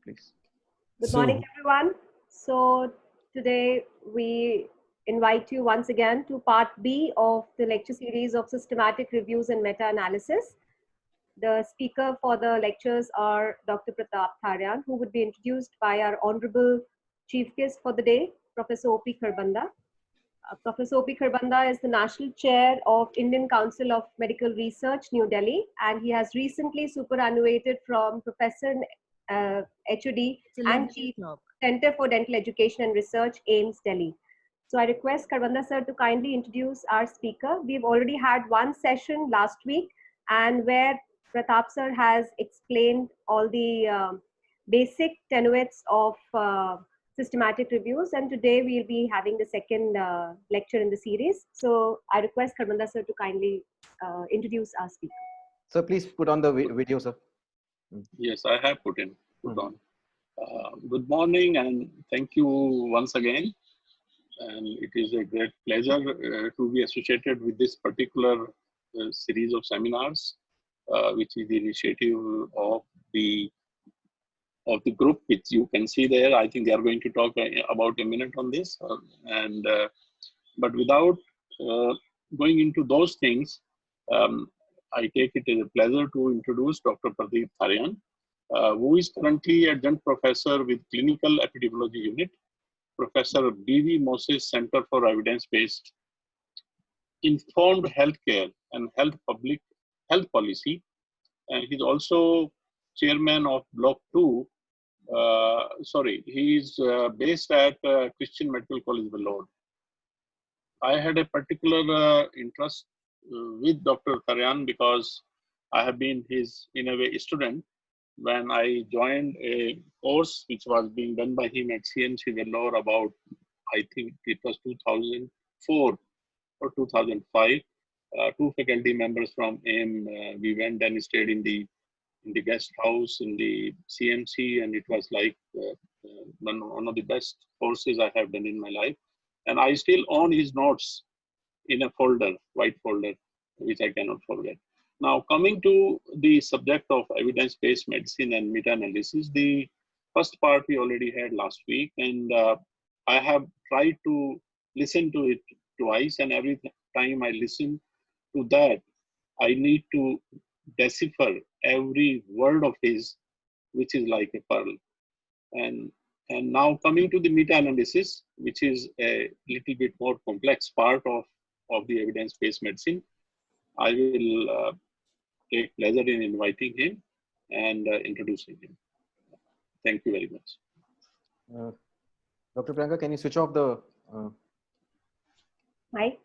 please. Good morning, everyone. So today we invite you once again to part B of the lecture series of systematic reviews and meta-analysis. The speaker for the lectures are Dr. Pratap Tharyan, who would be introduced by our honorable chief guest for the day, Professor O.P. Kharbanda. Professor O.P. Kharbanda is the National Chair of Indian Council of Medical Research, New Delhi, and he has recently superannuated from Professor HOD and Chief Center for Dental Education and Research, AIMS, Delhi. So I request Kharbanda sir to kindly introduce our speaker. We've already had one session last week, and where Pratap sir has explained all the basic tenets of systematic reviews, and today we'll be having the second lecture in the series. So I request Kharbanda sir to kindly introduce our speaker. So please put on the video, sir. Yes, I have put on. Good morning and thank you once again. And it is a great pleasure to be associated with this particular series of seminars, which is the initiative of the group, which you can see there. I think they are going to talk about a minute on this. But without going into those things, I take it as a pleasure to introduce Dr. Pratap Tharyan, who is currently adjunct professor with Clinical Epidemiology Unit, Professor B.V. Moses Center for Evidence-Based Informed Healthcare and Public Health Policy. And he's also chairman of Block 2. He is based at Christian Medical College, Vellore. I had a particular interest with Dr. Tharyan because I have been his, in a way, student when I joined a course which was being done by him at CMC Vellore about, I think it was 2004 or 2005. Two faculty members from AIM, we went and stayed in the guest house in the CMC, and it was like one of the best courses I have done in my life. And I still own his notes in a folder, white folder, which I cannot forget. Now, coming to the subject of evidence-based medicine and meta-analysis, the first part we already had last week, and I have tried to listen to it twice, and every time I listen to that, I need to decipher every word of his, which is like a pearl. And now coming to the meta-analysis, which is a little bit more complex part of the evidence-based medicine, I will take pleasure in inviting him and introducing him. Thank you very much. Dr. Priyanka, can you switch off the mic?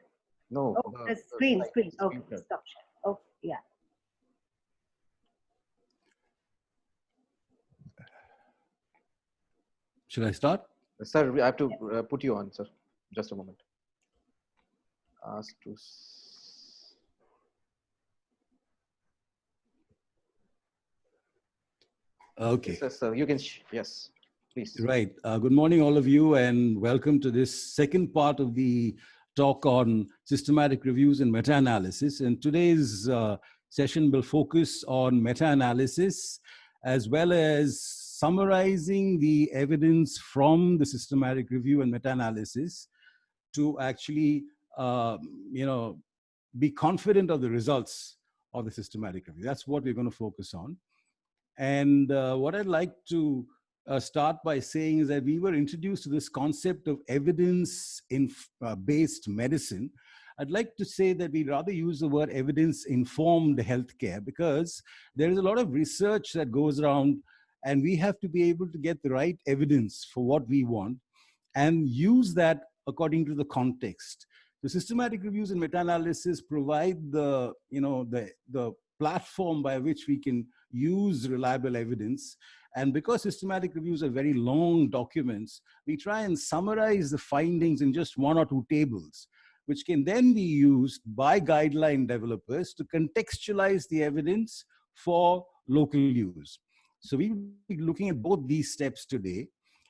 No. Oh, the screen. Okay, stop. Oh, yeah. Should I start? Sir, I have to put you on, sir. Just a moment. Ask to. Okay. Yes, sir. You can. Yes, please. Right. Good morning, all of you, and welcome to this second part of the talk on systematic reviews and meta-analysis. And today's session will focus on meta-analysis as well as summarizing the evidence from the systematic review and meta-analysis to actually, be confident of the results of the systematic review. That's what we're going to focus on. And what I'd like to start by saying is that we were introduced to this concept of evidence-based medicine. I'd like to say that we rather use the word evidence-informed healthcare, because there is a lot of research that goes around, and we have to be able to get the right evidence for what we want and use that according to the context. The systematic reviews and meta-analysis provide the platform by which we can use reliable evidence. And because systematic reviews are very long documents, we try and summarize the findings in just one or two tables, which can then be used by guideline developers to contextualize the evidence for local use. So we'll be looking at both these steps today.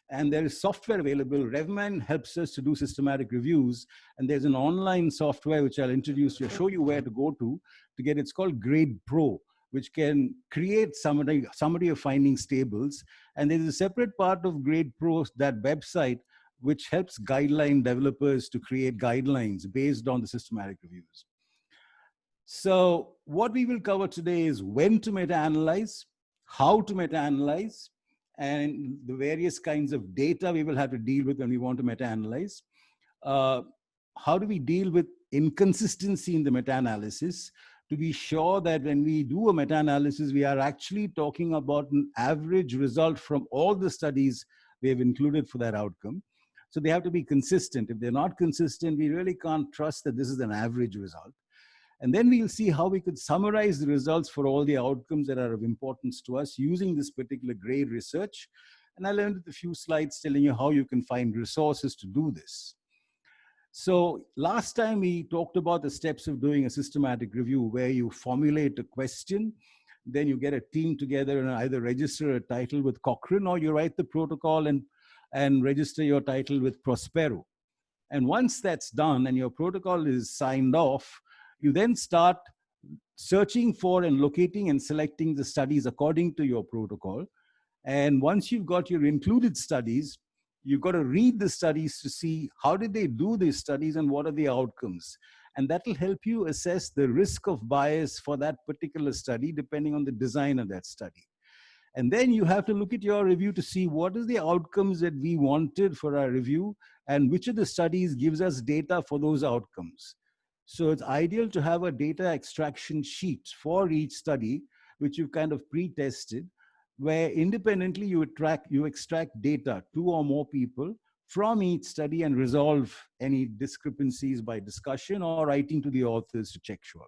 And there is software available. RevMan helps us to do systematic reviews. And there's an online software which I'll introduce you, show you where to go to get. It's called Grade Pro, which can create summary of findings tables. And there's a separate part of GradePro, that website, which helps guideline developers to create guidelines based on the systematic reviews. So what we will cover today is when to meta-analyze, how to meta-analyze, and the various kinds of data we will have to deal with when we want to meta-analyze. How do we deal with inconsistency in the meta-analysis to be sure that when we do a meta-analysis, we are actually talking about an average result from all the studies we have included for that outcome. So they have to be consistent. If they're not consistent, we really can't trust that this is an average result. And then we'll see how we could summarize the results for all the outcomes that are of importance to us using this particular GRADE research. And I'll end with a few slides telling you how you can find resources to do this. So last time we talked about the steps of doing a systematic review, where you formulate a question, then you get a team together and either register a title with Cochrane, or you write the protocol and register your title with Prospero. And once that's done and your protocol is signed off, you then start searching for and locating and selecting the studies according to your protocol. And once you've got your included studies, you've got to read the studies to see how did they do these studies and what are the outcomes. And that will help you assess the risk of bias for that particular study, depending on the design of that study. And then you have to look at your review to see what is the outcomes that we wanted for our review and which of the studies gives us data for those outcomes. So it's ideal to have a data extraction sheet for each study, which you've kind of pre-tested, where independently you extract data, 2 or more people, from each study and resolve any discrepancies by discussion or writing to the authors to check sure.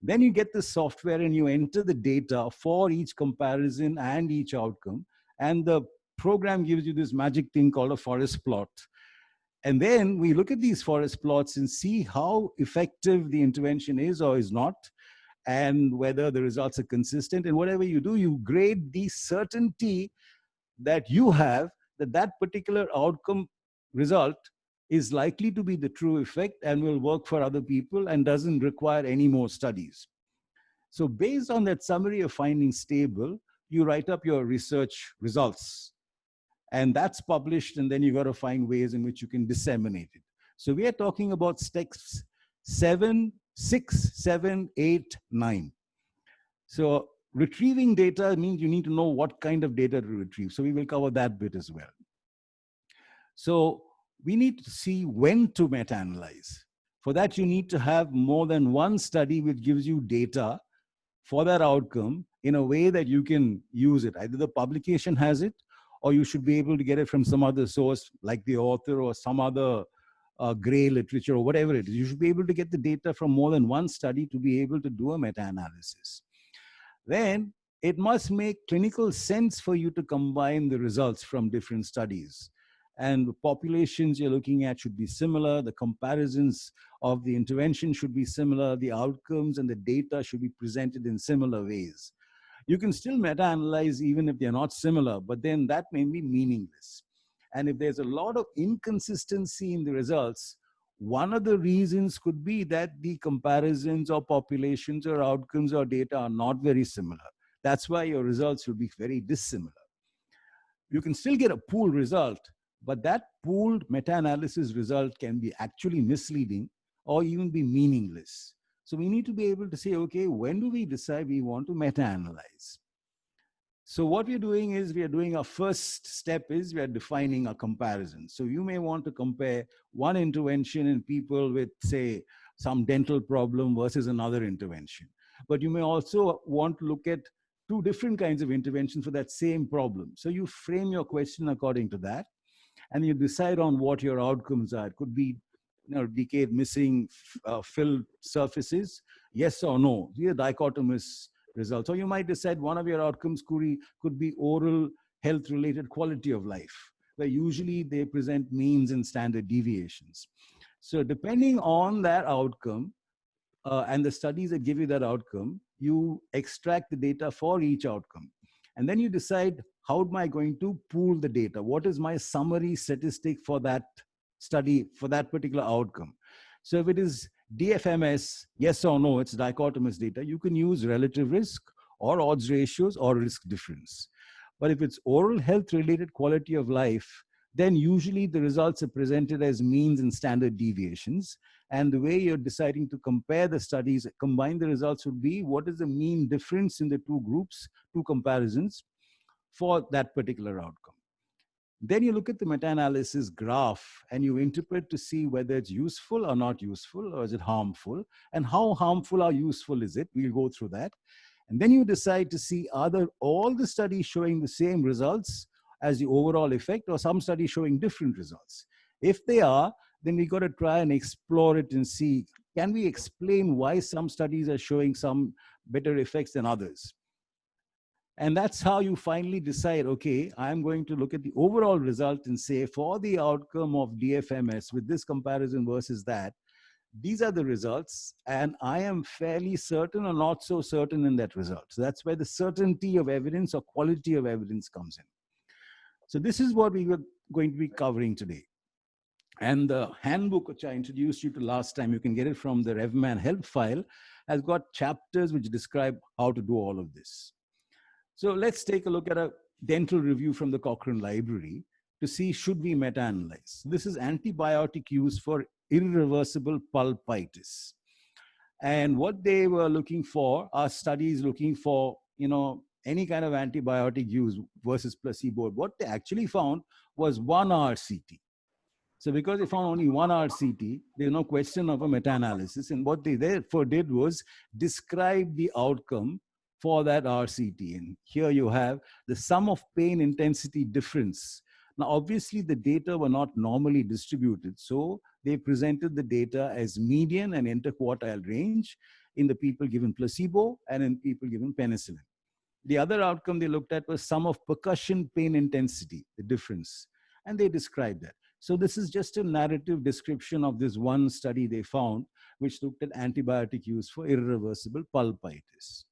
Then you get the software and you enter the data for each comparison and each outcome. And the program gives you this magic thing called a forest plot. And then we look at these forest plots and see how effective the intervention is or is not, and whether the results are consistent. And whatever you do, you grade the certainty that you have that that particular outcome result is likely to be the true effect and will work for other people and doesn't require any more studies. So based on that summary of findings table, you write up your research results. And that's published, and then you got to find ways in which you can disseminate it. So we are talking about steps 6, 7, 8, 9. So retrieving data means you need to know what kind of data to retrieve. So we will cover that bit as well. So we need to see when to meta-analyze. For that, you need to have more than one study which gives you data for that outcome in a way that you can use it. Either the publication has it, or you should be able to get it from some other source like the author or some other gray literature or whatever it is. You should be able to get the data from more than one study to be able to do a meta-analysis. Then it must make clinical sense for you to combine the results from different studies. And the populations you're looking at should be similar. The comparisons of the intervention should be similar. The outcomes and the data should be presented in similar ways. You can still meta-analyze even if they're not similar, but then that may be meaningless. And if there's a lot of inconsistency in the results, one of the reasons could be that the comparisons or populations or outcomes or data are not very similar. That's why your results will be very dissimilar. You can still get a pooled result, but that pooled meta-analysis result can be actually misleading or even be meaningless. So we need to be able to say, okay, when do we decide we want to meta-analyze? So what we're doing is our first step is we are defining a comparison. So you may want to compare one intervention in people with, say, some dental problem versus another intervention. But you may also want to look at 2 different kinds of interventions for that same problem. So you frame your question according to that, and you decide on what your outcomes are. It could be, decade missing filled surfaces, yes or no. These are dichotomous results. Or you might decide one of your outcomes could be oral health-related quality of life, where usually they present means and standard deviations. So depending on that outcome and the studies that give you that outcome, you extract the data for each outcome. And then you decide, how am I going to pool the data? What is my summary statistic for that study, for that particular outcome? So if it is DFMS, yes or no, it's dichotomous data. You can use relative risk or odds ratios or risk difference. But if it's oral health related quality of life, then usually the results are presented as means and standard deviations. And the way you're deciding to compare the studies, combine the results would be what is the mean difference in the two groups, two comparisons for that particular outcome. Then you look at the meta-analysis graph and you interpret to see whether it's useful or not useful, or is it harmful, and how harmful or useful is it. We'll go through that. And then you decide to see, are there all the studies showing the same results as the overall effect, or some studies showing different results? If they are, then we got to try and explore it and see, can we explain why some studies are showing some better effects than others? And that's how you finally decide, okay, I'm going to look at the overall result and say, for the outcome of DFMS with this comparison versus that, these are the results, and I am fairly certain or not so certain in that result. So that's where the certainty of evidence or quality of evidence comes in. So this is what we were going to be covering today. And the handbook, which I introduced you to last time, you can get it from the RevMan help file, has got chapters which describe how to do all of this. So let's take a look at a dental review from the Cochrane Library to see, should we meta-analyze? This is antibiotic use for irreversible pulpitis. And what they were looking for are studies looking for, any kind of antibiotic use versus placebo. What they actually found was 1 RCT. So because they found only 1 RCT, there's no question of a meta-analysis. And what they therefore did was describe the outcome for that RCT. And here you have the sum of pain intensity difference. Now, obviously, the data were not normally distributed. So they presented the data as median and interquartile range in the people given placebo and in people given penicillin. The other outcome they looked at was sum of percussion pain intensity, the difference. And they described that. So this is just a narrative description of this one study they found, which looked at antibiotic use for irreversible pulpitis.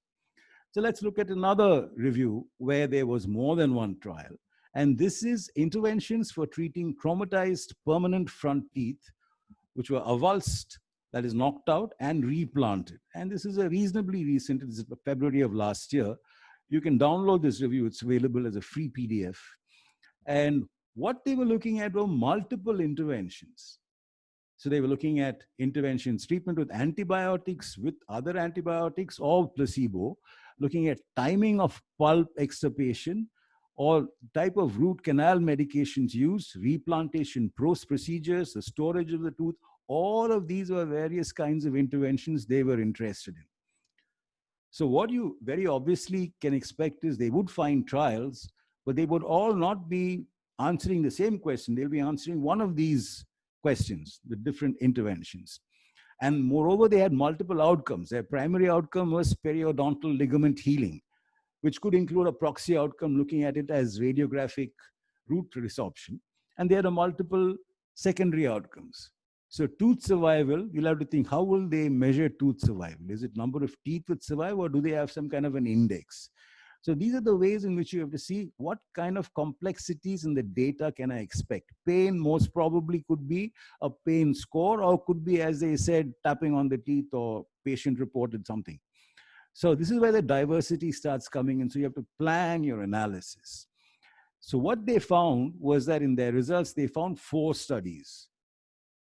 So let's look at another review where there was more than one trial. And this is interventions for treating traumatized permanent front teeth, which were avulsed, that is knocked out, and replanted. And this is a reasonably recent, this is February of last year. You can download this review. It's available as a free PDF. And what they were looking at were multiple interventions. So they were looking at interventions, treatment with antibiotics, with other antibiotics, or placebo, looking at timing of pulp extirpation, or type of root canal medications used, replantation procedures, the storage of the tooth. All of these were various kinds of interventions they were interested in. So what you very obviously can expect is they would find trials, but they would all not be answering the same question. They'll be answering one of these questions, the different interventions. And moreover, they had multiple outcomes. Their primary outcome was periodontal ligament healing, which could include a proxy outcome looking at it as radiographic root resorption. And there are multiple secondary outcomes. So tooth survival, you'll have to think, how will they measure tooth survival? Is it number of teeth which survive, or do they have some kind of an index? So these are the ways in which you have to see what kind of complexities in the data can I expect. Pain most probably could be a pain score, or could be, as they said, tapping on the teeth or patient reported something. So this is where the diversity starts coming in. So you have to plan your analysis. So what they found was that in their results, they found 4 studies.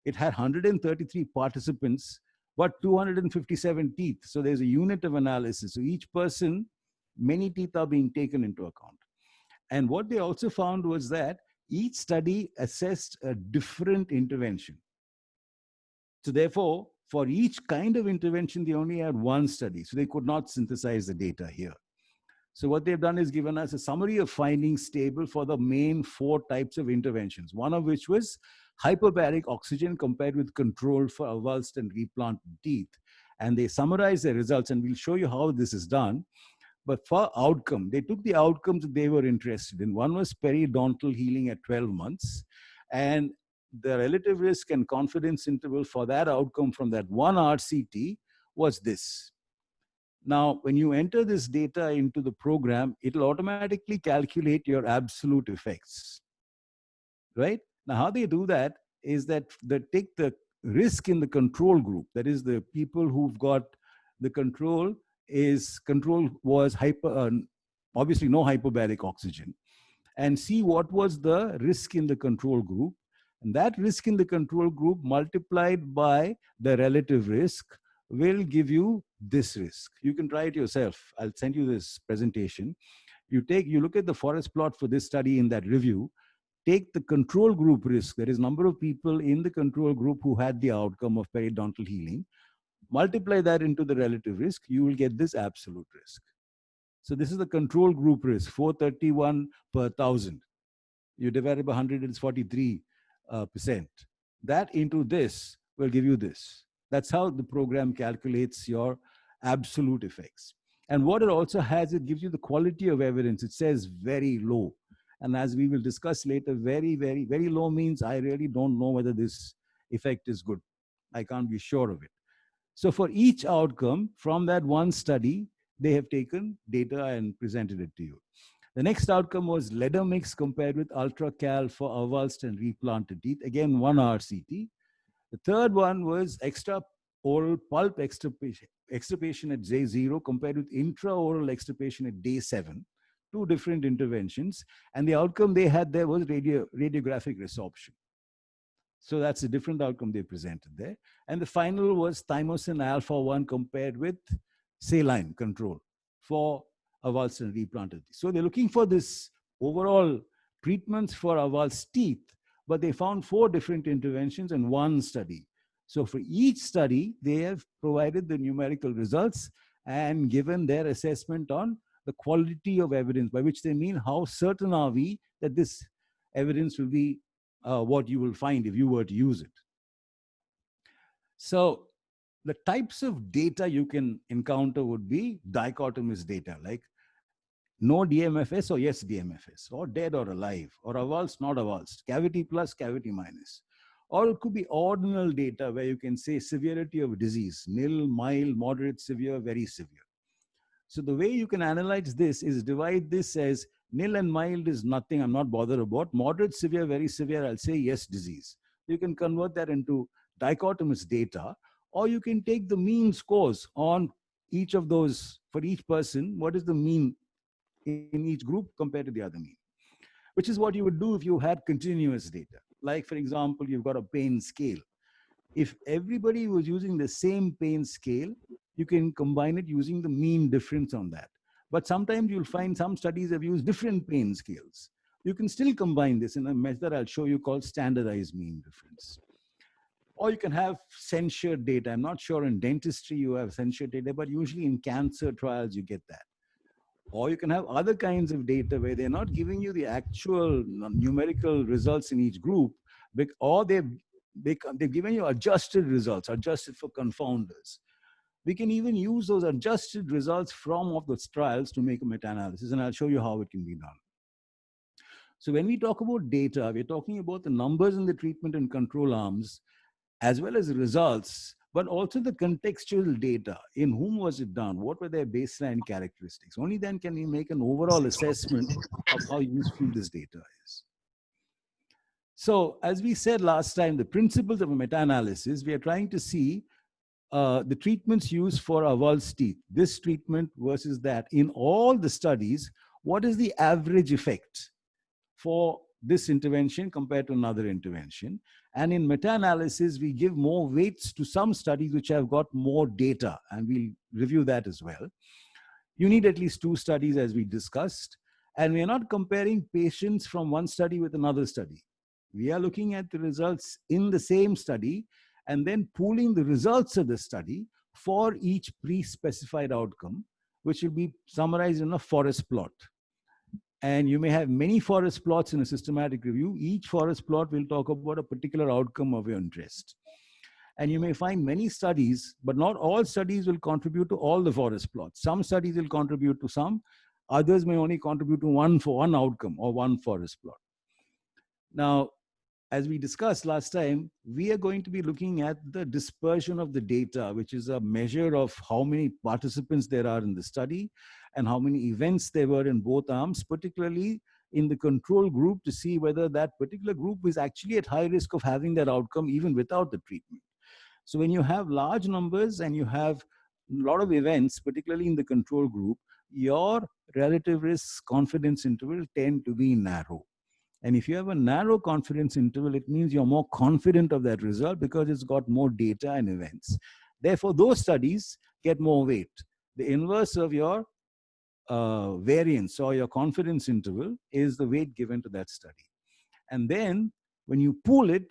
It had 133 participants, but 257 teeth. So there's a unit of analysis. So each person, many teeth are being taken into account. And what they also found was that each study assessed a different intervention. So therefore, for each kind of intervention, they only had 1 study. So they could not synthesize the data here. So what they've done is given us a summary of findings table for the main 4 types of interventions, one of which was hyperbaric oxygen compared with control for avulsed and replanted teeth. And they summarize their results, and we'll show you how this is done. But for outcome, they took the outcomes that they were interested in. One was periodontal healing at 12 months. And the relative risk and confidence interval for that outcome from that 1 RCT was this. Now, when you enter this data into the program, it'll automatically calculate your absolute effects, right? Now, how they do that is that they take the risk in the control group, that is the people who've got the control was obviously no hyperbaric oxygen, and see what was the risk in the control group. And that risk in the control group multiplied by the relative risk will give you this risk. You can try it yourself. I'll send you this presentation. You look at the forest plot for this study in that review, take the control group risk, there is number of people in the control group who had the outcome of periodontal healing, multiply that into the relative risk, you will get this absolute risk. So this is the control group risk, 431 per 1,000. You divide it by 100, it's 43%. That into this will give you this. That's how the program calculates your absolute effects. And what it also has, it gives you the quality of evidence. It says very low. And as we will discuss later, very, very, very low means I really don't know whether this effect is good. I can't be sure of it. So for each outcome from that one study, they have taken data and presented it to you. The next outcome was leather mix compared with UltraCal for avulsed and replanted teeth. Again, 1 RCT. The third one was extraoral pulp extirpation at day 0 compared with intraoral extirpation at day 7. 2 different interventions. And the outcome they had there was radiographic resorption. So that's a different outcome they presented there. And the final was thymosin alpha-1 compared with saline control for avulsed and replanted teeth. So they're looking for this overall treatments for avulsed teeth, but they found 4 different interventions in one study. So for each study, they have provided the numerical results and given their assessment on the quality of evidence, by which they mean how certain are we that this evidence will be what you will find if you were to use it. So the types of data you can encounter would be dichotomous data, like no DMFS or yes DMFS, or dead or alive, or avulsed, not avulsed, cavity plus, cavity minus. Or it could be ordinal data where you can say severity of disease, nil, mild, moderate, severe, very severe. So the way you can analyze this is divide this as nil and mild is nothing, I'm not bothered about. Moderate, severe, very severe, I'll say yes disease. You can convert that into dichotomous data, or you can take the mean scores on each of those, for each person, what is the mean in each group compared to the other mean, which is what you would do if you had continuous data. Like for example, you've got a pain scale. If everybody was using the same pain scale, you can combine it using the mean difference on that. But sometimes you'll find some studies have used different pain scales. You can still combine this in a method I'll show you called standardized mean difference. Or you can have censured data. I'm not sure in dentistry you have censured data, but usually in cancer trials you get that. Or you can have other kinds of data where they're not giving you the actual numerical results in each group, or they've given you adjusted results, adjusted for confounders. We can even use those adjusted results from those trials to make a meta-analysis, and I'll show you how it can be done. So when we talk about data, we're talking about the numbers in the treatment and control arms, as well as the results, but also the contextual data. In whom was it done? What were their baseline characteristics? Only then can we make an overall assessment of how useful this data is. So as we said last time, the principles of a meta-analysis, we are trying to see the treatments used for avulsed teeth, this treatment versus that. In all the studies, what is the average effect for this intervention compared to another intervention? And in meta-analysis, we give more weights to some studies which have got more data, and we'll review that as well. You need at least 2 studies, as we discussed, and we're not comparing patients from one study with another study. We are looking at the results in the same study and then pooling the results of the study for each pre-specified outcome, which will be summarized in a forest plot. And you may have many forest plots in a systematic review. Each forest plot will talk about a particular outcome of your interest. And you may find many studies, but not all studies will contribute to all the forest plots. Some studies will contribute to some, others may only contribute to one outcome or one forest plot. Now, as we discussed last time, we are going to be looking at the dispersion of the data, which is a measure of how many participants there are in the study and how many events there were in both arms, particularly in the control group, to see whether that particular group is actually at high risk of having that outcome even without the treatment. So when you have large numbers and you have a lot of events, particularly in the control group, your relative risk confidence interval tend to be narrow. And if you have a narrow confidence interval, it means you're more confident of that result because it's got more data and events. Therefore, those studies get more weight. The inverse of your variance or your confidence interval is the weight given to that study. And then when you pool it,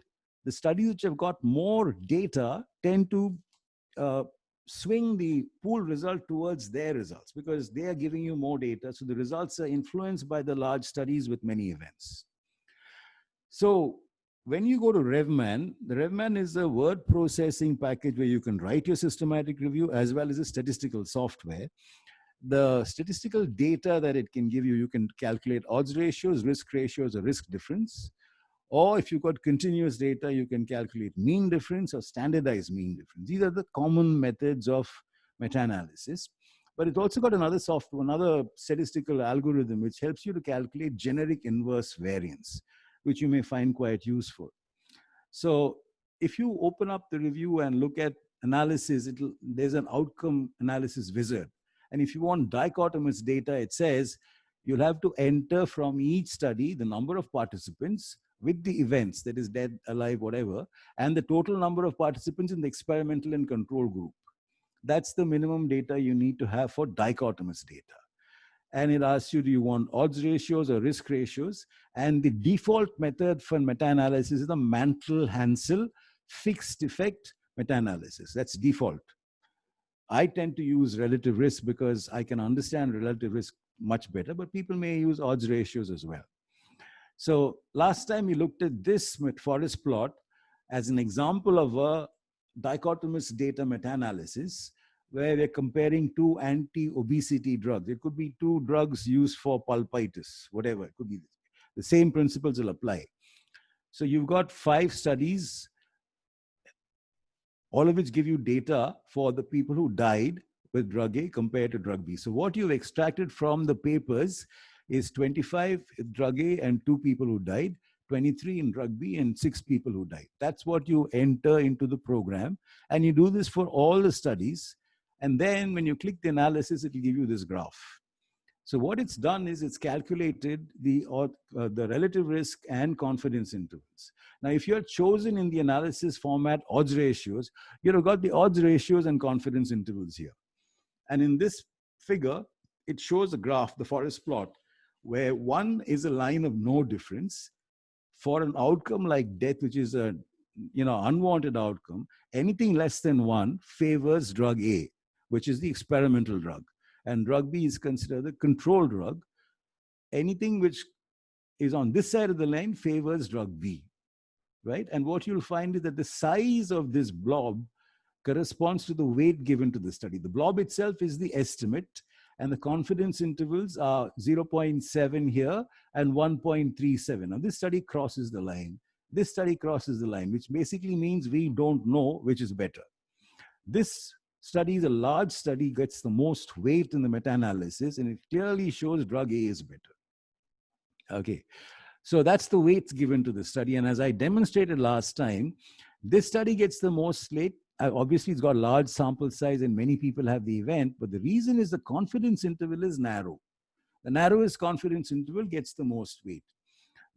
the studies which have got more data tend to swing the pool result towards their results because they are giving you more data. So the results are influenced by the large studies with many events. So when you go to RevMan, the RevMan is a word processing package where you can write your systematic review as well as a statistical software. The statistical data that it can give you, you can calculate odds ratios, risk ratios, or risk difference. Or if you've got continuous data, you can calculate mean difference or standardized mean difference. These are the common methods of meta-analysis. But it's also got another software, another statistical algorithm, which helps you to calculate generic inverse variance, which you may find quite useful. So if you open up the review and look at analysis, there's an outcome analysis wizard. And if you want dichotomous data, it says you'll have to enter from each study the number of participants with the events, that is dead, alive, whatever, and the total number of participants in the experimental and control group. That's the minimum data you need to have for dichotomous data. And it asks you, do you want odds ratios or risk ratios? And the default method for meta-analysis is the Mantel-Hansel fixed effect meta-analysis. That's default. I tend to use relative risk because I can understand relative risk much better, but people may use odds ratios as well. So last time we looked at this forest plot as an example of a dichotomous data meta-analysis where we're comparing two anti-obesity drugs. It could be two drugs used for pulpitis, whatever. It could be the same principles will apply. So you've got 5 studies, all of which give you data for the people who died with drug A compared to drug B. So what you've extracted from the papers is 25 drug A and 2 people who died, 23 in drug B and 6 people who died. That's what you enter into the program. And you do this for all the studies. And then when you click the analysis, it will give you this graph. So what it's done is it's calculated the relative risk and confidence intervals. Now, if you're chosen in the analysis format odds ratios, you've got the odds ratios and confidence intervals here. And in this figure, it shows a graph, the forest plot, where 1 is a line of no difference. For an outcome like death, which is a unwanted outcome, anything less than 1 favors drug A, which is the experimental drug. And drug B is considered the control drug. Anything which is on this side of the line favors drug B, right? And what you'll find is that the size of this blob corresponds to the weight given to the study. The blob itself is the estimate, and the confidence intervals are 0.7 here and 1.37. Now, this study crosses the line. This study crosses the line, which basically means we don't know which is better. This study is a large study, gets the most weight in the meta-analysis, and it clearly shows drug A is better. Okay, so that's the weights given to the study. And as I demonstrated last time, this study gets the most weight. Obviously, it's got large sample size and many people have the event, but the reason is the confidence interval is narrow. The narrowest confidence interval gets the most weight.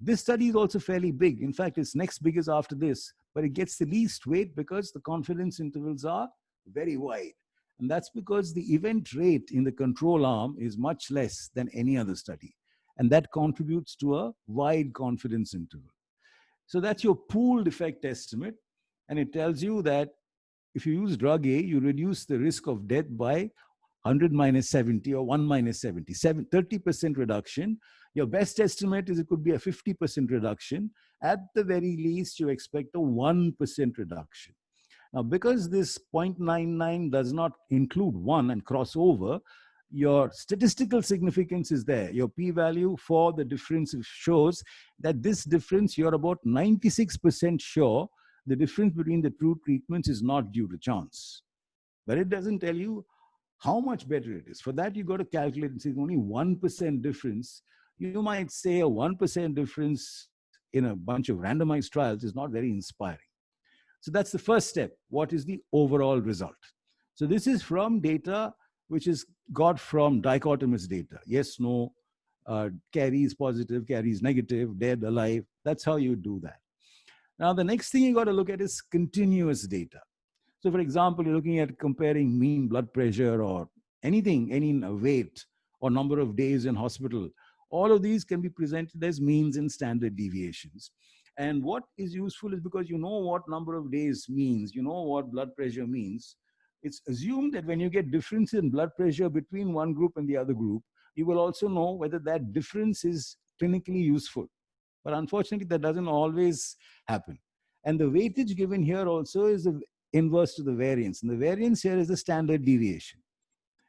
This study is also fairly big. In fact, it's next biggest after this, but it gets the least weight because the confidence intervals are very wide. And that's because the event rate in the control arm is much less than any other study. And that contributes to a wide confidence interval. So that's your pooled effect estimate. And it tells you that if you use drug A, you reduce the risk of death by 100 minus 70 or 1 minus 70, 30% reduction. Your best estimate is it could be a 50% reduction. At the very least, you expect a 1% reduction. Now, because this 0.99 does not include 1 and cross over, your statistical significance is there. Your p-value for the difference shows that this difference, you're about 96% sure the difference between the two treatments is not due to chance. But it doesn't tell you how much better it is. For that, you got to calculate and say only 1% difference. You might say a 1% difference in a bunch of randomized trials is not very inspiring. So that's the first step. What is the overall result? So this is from data which is got from dichotomous data. Yes, no, carries positive, carries negative, dead, alive. That's how you do that. Now, the next thing you got to look at is continuous data. So for example, you're looking at comparing mean blood pressure or anything, any weight or number of days in hospital. All of these can be presented as means and standard deviations. And what is useful is because you know what number of days means, you know what blood pressure means. It's assumed that when you get difference in blood pressure between one group and the other group, you will also know whether that difference is clinically useful. But unfortunately, that doesn't always happen. And the weightage given here also is the inverse to the variance. And the variance here is the standard deviation.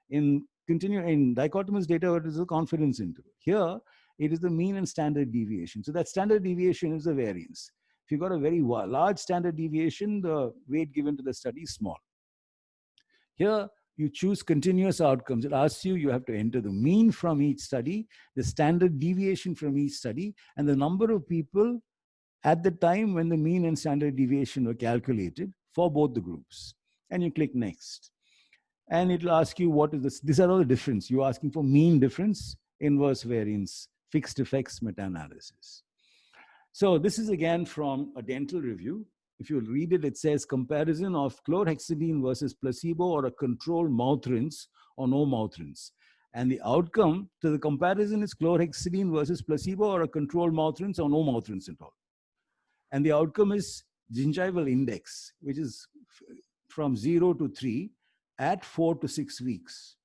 In dichotomous data, it is a confidence interval. Here, it is the mean and standard deviation. So that standard deviation is the variance. If you've got a very large standard deviation, the weight given to the study is small. Here, you choose continuous outcomes. It asks you, you have to enter the mean from each study, the standard deviation from each study, and the number of people at the time when the mean and standard deviation were calculated for both the groups. And you click next. And it'll ask you what is this. These are all the difference. You're asking for mean difference, inverse variance, fixed effects, meta-analysis. So this is again from a dental review. If you read it, it says comparison of chlorhexidine versus placebo or a control mouth rinse or no mouth rinse. And the outcome to the comparison is chlorhexidine versus placebo or a control mouth rinse or no mouth rinse at all. And the outcome is gingival index, which is from 0 to 3 at 4 to 6 weeks.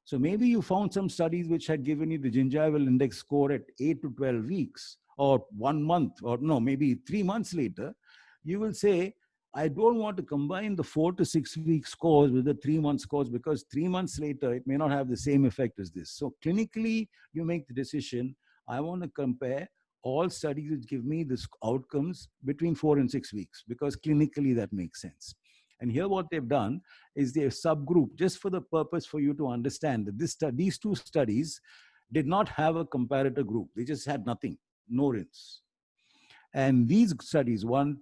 So maybe you found some studies which had given you the gingival index score at 8 to 12 weeks or 1 month, or no, maybe 3 months later. You will say, I don't want to combine the 4 to 6 week scores with the 3 month scores because 3 months later, it may not have the same effect as this. So clinically, you make the decision, I want to compare all studies which give me the outcomes between 4 and 6 weeks because clinically that makes sense. And here what they've done is they've subgroup just for the purpose for you to understand that these two studies did not have a comparator group. They just had nothing, no rinse. And these studies, 1,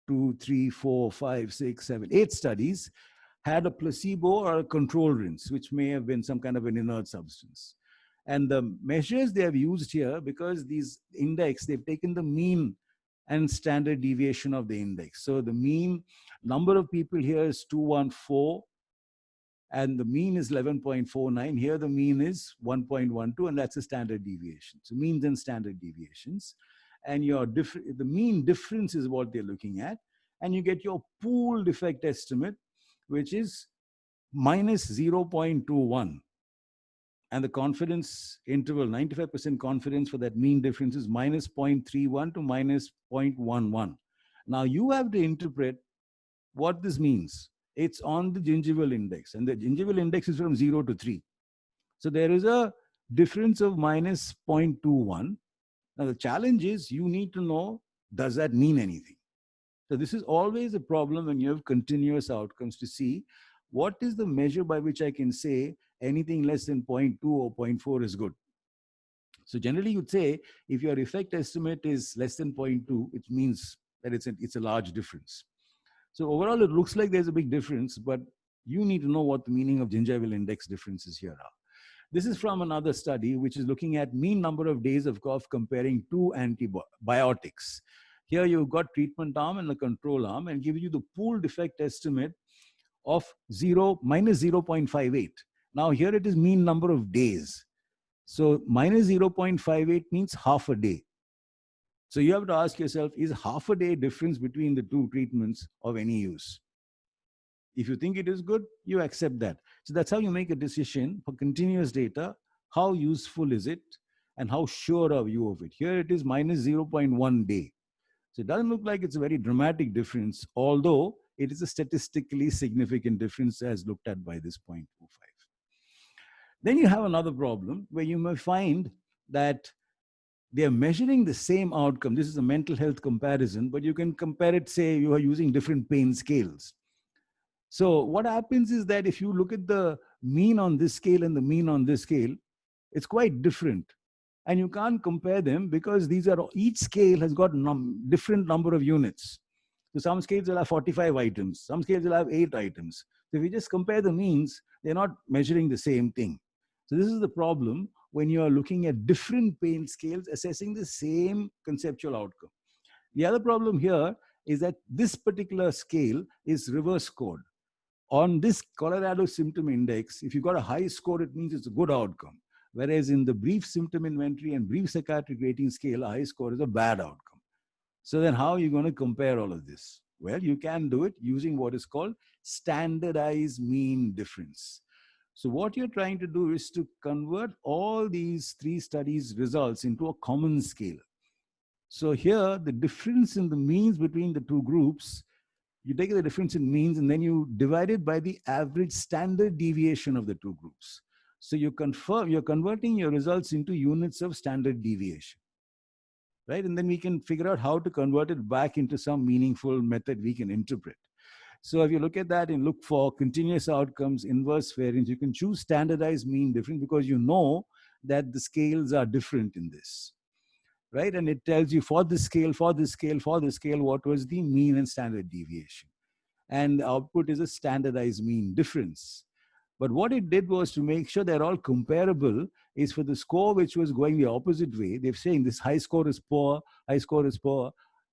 2, 3, 4, 5, 6, 7, 8 studies had a placebo or a control rinse, which may have been some kind of an inert substance. And the measures they have used here, because these index, they've taken the mean and standard deviation of the index. So the mean number of people here is 214, and the mean is 11.49. Here the mean is 1.12, and that's a standard deviation. So means and standard deviations. And the mean difference is what they're looking at. And you get your pooled effect estimate, which is minus 0.21. And the confidence interval, 95% confidence for that mean difference is minus 0.31 to minus 0.11. Now you have to interpret what this means. It's on the gingival index, and the gingival index is from 0 to 3. So there is a difference of minus 0.21. Now the challenge is you need to know, does that mean anything? So this is always a problem when you have continuous outcomes to see what is the measure by which I can say anything less than 0.2 or 0.4 is good. So generally you'd say if your effect estimate is less than 0.2, it means that it's a large difference. So overall it looks like there's a big difference, but you need to know what the meaning of gingival index differences here are. This is from another study which is looking at mean number of days of cough comparing two antibiotics. Here you've got treatment arm and the control arm and give you the pooled effect estimate of minus 0.58. Now here it is mean number of days. So minus 0.58 means half a day. So you have to ask yourself, is half a day difference between the two treatments of any use? If you think it is good, you accept that. So that's how you make a decision for continuous data. How useful is it? And how sure are you of it? Here it is minus 0.1 day. So it doesn't look like it's a very dramatic difference, although it is a statistically significant difference as looked at by this 0.25. Then you have another problem where you may find that they are measuring the same outcome. This is a mental health comparison, but you can compare it, say you are using different pain scales. So what happens is that if you look at the mean on this scale and the mean on this scale, it's quite different. And you can't compare them because each scale has got different number of units. So some scales will have 45 items, some scales will have 8 items. So if you just compare the means, they're not measuring the same thing. So this is the problem when you are looking at different pain scales assessing the same conceptual outcome. The other problem here is that this particular scale is reverse scored. On this Colorado Symptom Index, if you got a high score, it means it's a good outcome. Whereas in the brief symptom inventory and brief psychiatric rating scale, a high score is a bad outcome. So then how are you going to compare all of this? Well, you can do it using what is called standardized mean difference. So what you're trying to do is to convert all these 3 studies results into a common scale. So here, the difference in the means between the 2 groups, you take the difference in means and then you divide it by the average standard deviation of the 2 groups. So you're converting your results into units of standard deviation, right? And then we can figure out how to convert it back into some meaningful method we can interpret. So if you look at that and look for continuous outcomes, inverse variance, you can choose standardized mean difference because you know that the scales are different in this, right? And it tells you for this scale, for this scale, for this scale, what was the mean and standard deviation. And the output is a standardized mean difference. But what it did was to make sure they're all comparable is for the score which was going the opposite way. They're saying this high score is poor, high score is poor,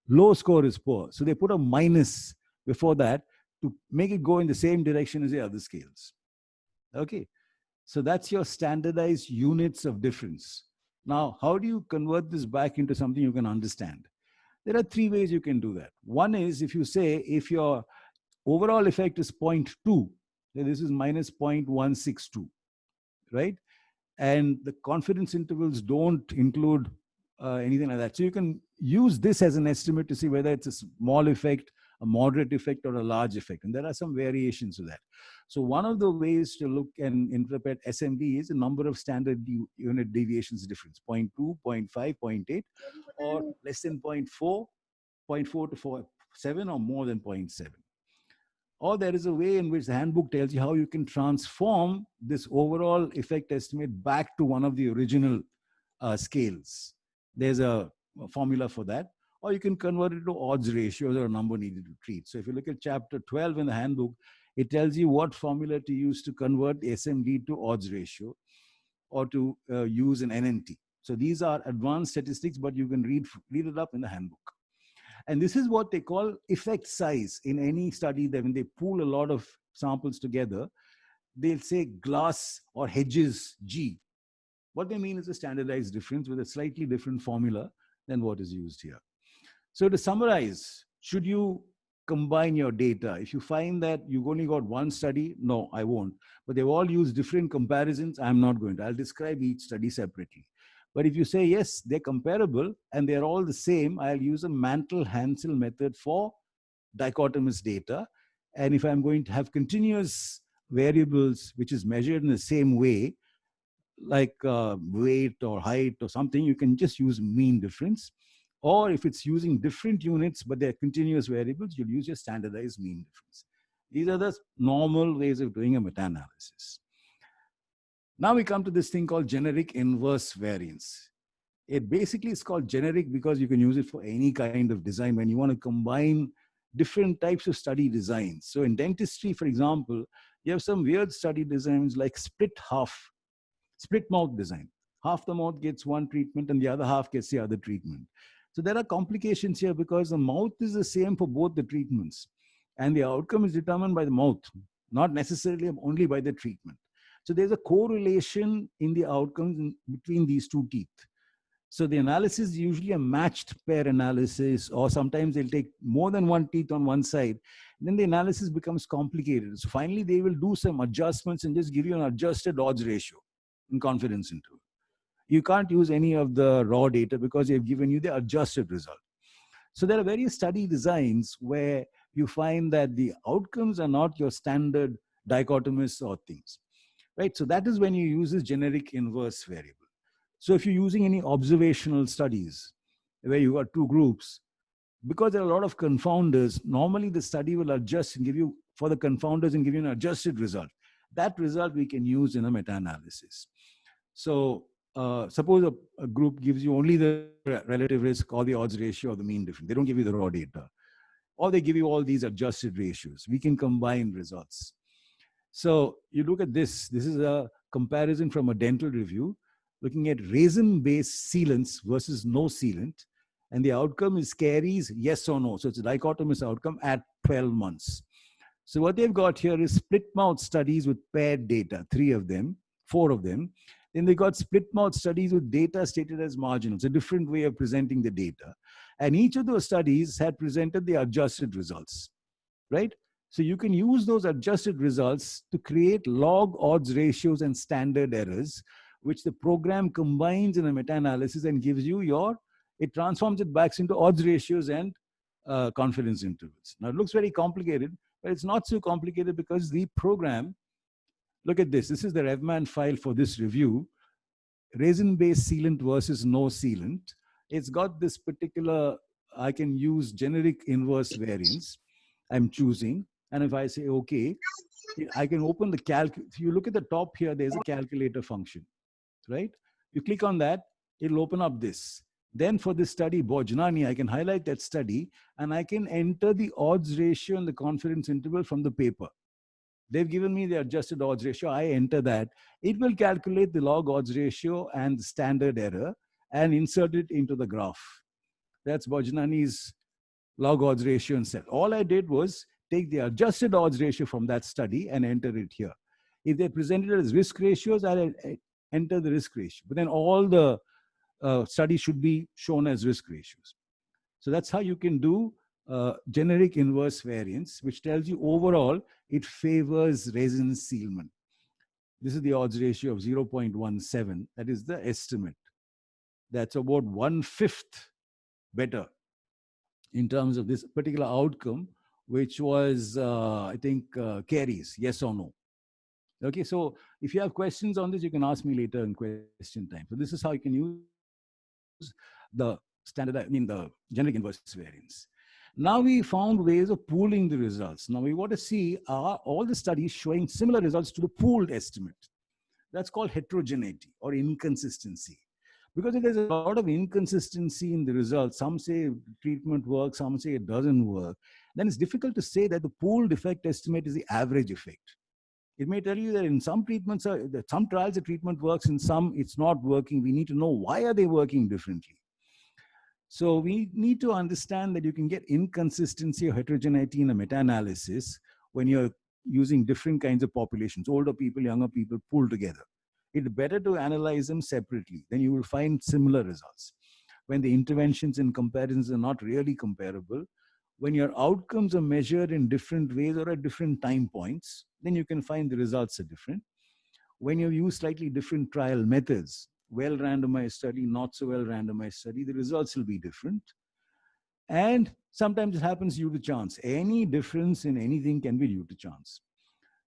low score is poor. So they put a minus before that to make it go in the same direction as the other scales. Okay, so that's your standardized units of difference. Now, how do you convert this back into something you can understand? There are 3 ways you can do that. One is if you say, if your overall effect is 0.2, then this is minus 0.162, right? And the confidence intervals don't include anything like that. So you can use this as an estimate to see whether it's a small effect, a moderate effect, or a large effect. And there are some variations to that. So one of the ways to look and interpret SMD is the number of standard unit deviations difference, 0.2, 0.5, 0.8, or less than 0.4, 0.4 to 0.7, or more than 0.7. Or there is a way in which the handbook tells you how you can transform this overall effect estimate back to one of the original scales. There's a formula for that. Or you can convert it to odds ratios or a number needed to treat. So if you look at chapter 12 in the handbook, it tells you what formula to use to convert SMD to odds ratio or to use an NNT. So these are advanced statistics, but you can read it up in the handbook. And this is what they call effect size in any study. That when they pool a lot of samples together, they'll say Glass or Hedges G. What they mean is a standardized difference with a slightly different formula than what is used here. So to summarize, should you combine your data? If you find that you've only got one study, no, I won't. But they've all used different comparisons, I'm not going to. I'll describe each study separately. But if you say, yes, they're comparable and they're all the same, I'll use a Mantel-Hansel method for dichotomous data. And if I'm going to have continuous variables, which is measured in the same way, like weight or height or something, you can just use mean difference. Or if it's using different units, but they're continuous variables, you'll use your standardized mean difference. These are the normal ways of doing a meta-analysis. Now we come to this thing called generic inverse variance. It basically is called generic because you can use it for any kind of design when you want to combine different types of study designs. So in dentistry, for example, you have some weird study designs like split mouth design. Half the mouth gets one treatment and the other half gets the other treatment. So there are complications here because the mouth is the same for both the treatments. And the outcome is determined by the mouth, not necessarily only by the treatment. So there's a correlation in the outcomes between these 2 teeth. So the analysis is usually a matched pair analysis, or sometimes they'll take more than one teeth on one side. Then the analysis becomes complicated. So finally, they will do some adjustments and just give you an adjusted odds ratio in confidence interval. You can't use any of the raw data because they've given you the adjusted result. So there are various study designs where you find that the outcomes are not your standard dichotomous or things. Right? So that is when you use this generic inverse variable. So if you're using any observational studies where you got 2 groups, because there are a lot of confounders, normally the study will adjust and give you for the confounders and give you an adjusted result. That result we can use in a meta-analysis. So suppose a group gives you only the relative risk or the odds ratio or the mean difference. They don't give you the raw data. or they give you all these adjusted ratios. We can combine results. So you look at this. This is a comparison from a dental review looking at resin-based sealants versus no sealant. And the outcome is caries, yes or no. So it's a dichotomous outcome at 12 months. So what they've got here is split mouth studies with paired data, 3 of them, 4 of them. Then they got split mouth studies with data stated as marginal. It's a different way of presenting the data. And each of those studies had presented the adjusted results, right? So you can use those adjusted results to create log odds ratios and standard errors, which the program combines in a meta-analysis and gives you it transforms it back into odds ratios and confidence intervals. Now it looks very complicated, but it's not so complicated because the program, look at this. This is the RevMan file for this review. Resin-based sealant versus no sealant. It's got this particular, I can use generic inverse variance. I'm choosing. And if I say, okay, I can open the if you look at the top here, there's a calculator function, right? You click on that, it'll open up this. Then for this study, Bojnani, I can highlight that study and I can enter the odds ratio and the confidence interval from the paper. They've given me the adjusted odds ratio. I enter that. It will calculate the log odds ratio and the standard error and insert it into the graph. That's Bojnani's log odds ratio and cell. All I did was take the adjusted odds ratio from that study and enter it here. If they presented it as risk ratios, I'll enter the risk ratio. But then all the studies should be shown as risk ratios. So that's how you can do generic inverse variance, which tells you overall it favors resin sealment. This is the odds ratio of 0.17. That is the estimate. That's about 1/5 better in terms of this particular outcome, which was, I think, caries, yes or no. Okay, so if you have questions on this, you can ask me later in question time. So this is how you can use the the generic inverse variance. Now we found ways of pooling the results. Now we want to see, are all the studies showing similar results to the pooled estimate? That's called heterogeneity or inconsistency. Because there's a lot of inconsistency in the results. Some say treatment works, some say it doesn't work. Then it's difficult to say that the pooled effect estimate is the average effect. It may tell you that in some treatments, some trials the treatment works, in some it's not working. We need to know why are they working differently. So we need to understand that you can get inconsistency or heterogeneity in a meta-analysis when you're using different kinds of populations, older people, younger people pooled together. It's better to analyze them separately. Then you will find similar results. When the interventions and comparisons are not really comparable, when your outcomes are measured in different ways or at different time points, then you can find the results are different. When you use slightly different trial methods, well randomized study, not so well randomized study, the results will be different. And sometimes it happens due to chance. Any difference in anything can be due to chance.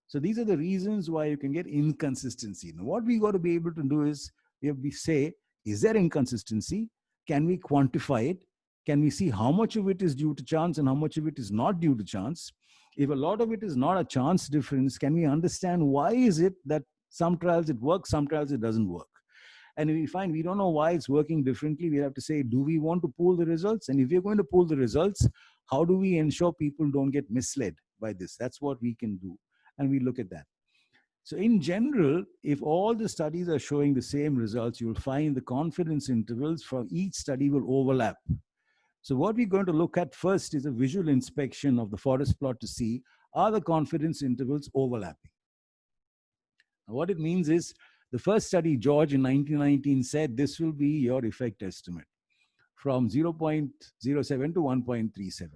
So these are the reasons why you can get inconsistency. Now, what we got to be able to do is, we say, is there inconsistency? Can we quantify it? Can we see how much of it is due to chance and how much of it is not due to chance? If a lot of it is not a chance difference, can we understand why is it that some trials it works, some trials it doesn't work? And if we find we don't know why it's working differently, we have to say, do we want to pool the results? And if we're going to pool the results, how do we ensure people don't get misled by this? That's what we can do. And we look at that. So in general, if all the studies are showing the same results, you'll find the confidence intervals from each study will overlap. So what we're going to look at first is a visual inspection of the forest plot to see, are the confidence intervals overlapping? Now, what it means is, the first study, George, in 1919 said this will be your effect estimate from 0.07 to 1.37.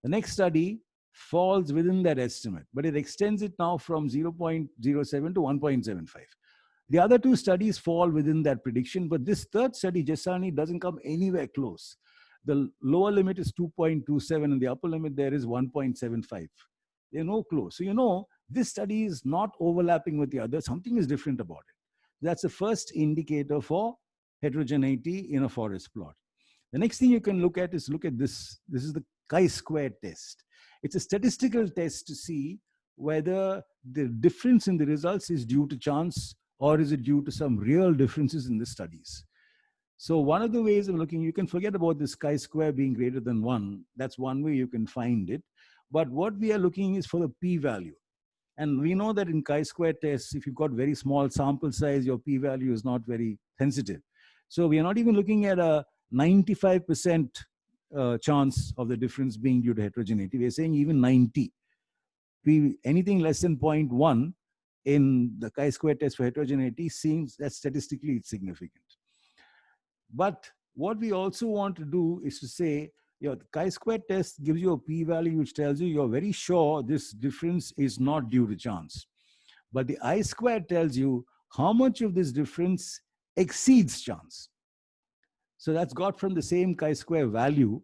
The next study falls within that estimate, but it extends it now from 0.07 to 1.75. The other two studies fall within that prediction, but this third study, Jesani, doesn't come anywhere close. The lower limit is 2.27 and the upper limit there is 1.75. They're no close. So you know, this study is not overlapping with the other. Something is different about it. That's the first indicator for heterogeneity in a forest plot. The next thing you can look at is, look at this. This is the chi-square test. It's a statistical test to see whether the difference in the results is due to chance or is it due to some real differences in the studies. So one of the ways of looking, you can forget about this chi-square being greater than 1. That's one way you can find it. But what we are looking is for the p-value. And we know that in chi-square tests, if you've got very small sample size, your p-value is not very sensitive. So we are not even looking at a 95% chance of the difference being due to heterogeneity. We're saying even 90. Anything less than 0.1 in the chi-square test for heterogeneity seems that statistically it's significant. But what we also want to do is to say, the chi-square test gives you a p-value which tells you you're very sure this difference is not due to chance. But the I-square tells you how much of this difference exceeds chance. So that's got from the same chi-square value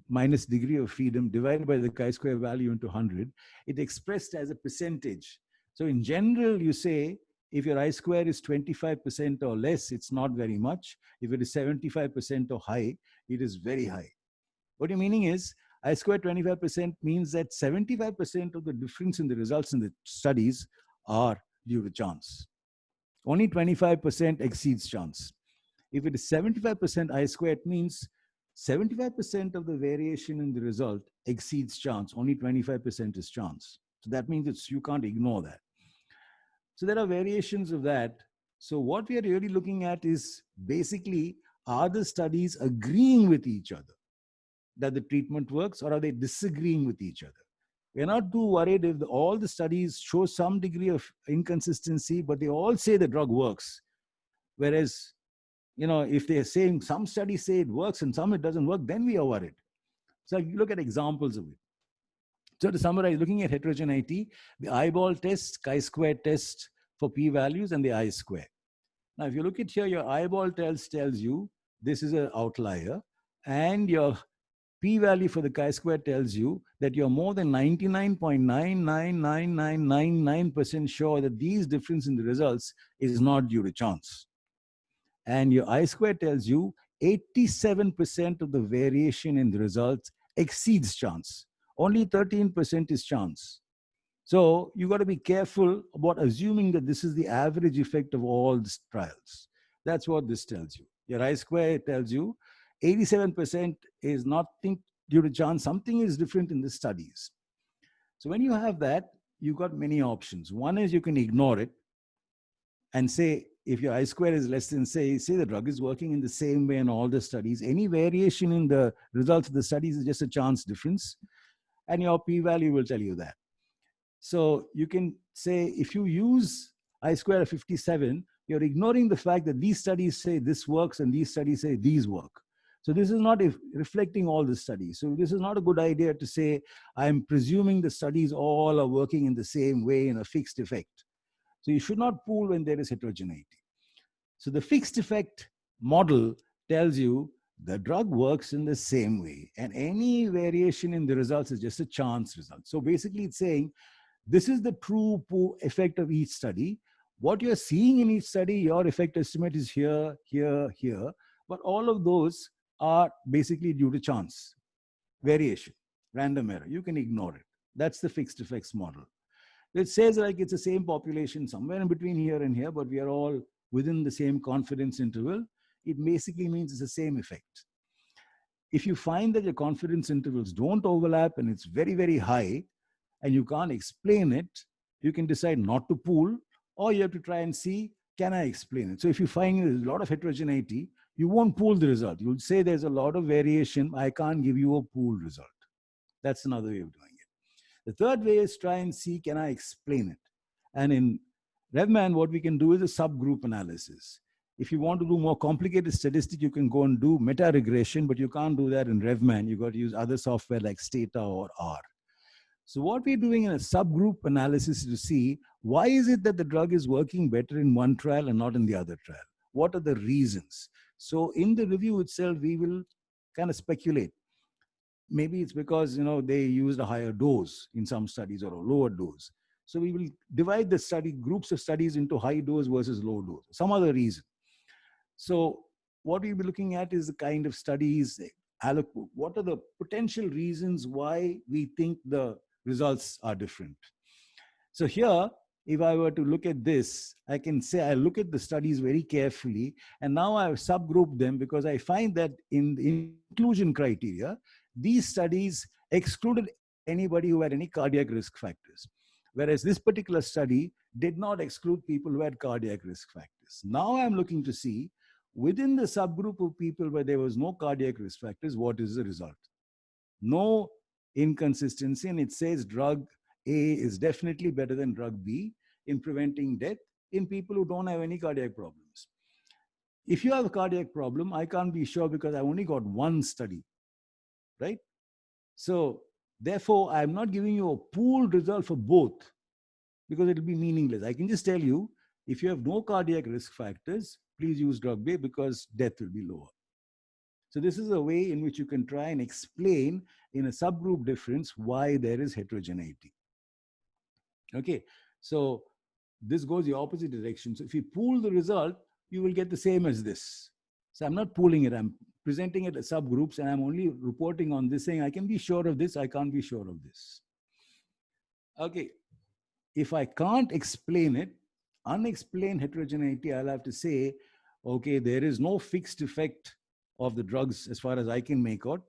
minus degree of freedom divided by the chi-square value into 100. It expressed as a percentage. So in general, you say, if your I-square is 25% or less, it's not very much. If it is 75% or high, it is very high. What your meaning is, I-square 25% means that 75% of the difference in the results in the studies are due to chance. Only 25% exceeds chance. If it is 75% I-square, it means 75% of the variation in the result exceeds chance. Only 25% is chance. So that means you can't ignore that. So there are variations of that. So what we are really looking at is basically, are the studies agreeing with each other that the treatment works, or are they disagreeing with each other? We're not too worried if all the studies show some degree of inconsistency, but they all say the drug works. Whereas, if they're saying some studies say it works and some it doesn't work, then we are worried. So you look at examples of it. So to summarize, looking at heterogeneity, the eyeball test, chi-square test for p-values, and the I-square. Now, if you look at here, your eyeball tells you this is an outlier, and your p-value for the chi-square tells you that you're more than 99.999999% sure that these difference in the results is not due to chance. And your I-square tells you 87% of the variation in the results exceeds chance. Only 13% is chance. So you got to be careful about assuming that this is the average effect of all these trials. That's what this tells you. Your I-square tells you 87% is nothing due to chance. Something is different in the studies. So when you have that, you've got many options. One is you can ignore it and say, if your I-square is less than, say the drug is working in the same way in all the studies, any variation in the results of the studies is just a chance difference, and your p-value will tell you that. So you can say, if you use I-square of 57, you're ignoring the fact that these studies say this works and these studies say these work. So this is not reflecting all the studies. So this is not a good idea to say, I'm presuming the studies all are working in the same way in a fixed effect. So you should not pool when there is heterogeneity. So the fixed effect model tells you the drug works in the same way, and any variation in the results is just a chance result. So basically it's saying, this is the true effect of each study. What you're seeing in each study, your effect estimate is here, here, here, but all of those are basically due to chance, variation, random error. You can ignore it. That's the fixed effects model. It says like it's the same population somewhere in between here and here, but we are all within the same confidence interval. It basically means it's the same effect. If you find that your confidence intervals don't overlap and it's very, very high and you can't explain it, you can decide not to pool, or you have to try and see, can I explain it? So if you find there's a lot of heterogeneity, you won't pool the result. You'll say there's a lot of variation. I can't give you a pooled result. That's another way of doing it. The third way is try and see, can I explain it? And in RevMan, what we can do is a subgroup analysis. If you want to do more complicated statistics, you can go and do meta-regression, but you can't do that in RevMan. You've got to use other software like Stata or R. So what we're doing in a subgroup analysis is to see, why is it that the drug is working better in one trial and not in the other trial? What are the reasons? So in the review itself, we will kind of speculate. Maybe it's because they used a higher dose in some studies or a lower dose. So we will divide the groups of studies into high dose versus low dose, some other reason. So what we'll be looking at is the kind of studies, what are the potential reasons why we think the results are different. So here if I were to look at this, I can say I look at the studies very carefully, and now I've subgrouped them because I find that in the inclusion criteria, these studies excluded anybody who had any cardiac risk factors. Whereas this particular study did not exclude people who had cardiac risk factors. Now I'm looking to see within the subgroup of people where there was no cardiac risk factors, what is the result? No inconsistency, and it says drug A is definitely better than drug B in preventing death in people who don't have any cardiac problems. If you have a cardiac problem, I can't be sure because I only got one study, right? So therefore, I'm not giving you a pooled result for both because it'll be meaningless. I can just tell you, if you have no cardiac risk factors, please use drug B because death will be lower. So this is a way in which you can try and explain in a subgroup difference why there is heterogeneity. Okay, so this goes the opposite direction. So if you pool the result, you will get the same as this. So I'm not pooling it, I'm presenting it as subgroups, and I'm only reporting on this, saying I can be sure of this, I can't be sure of this. Okay, if I can't explain it, unexplained heterogeneity, I'll have to say, okay, there is no fixed effect of the drugs as far as I can make out,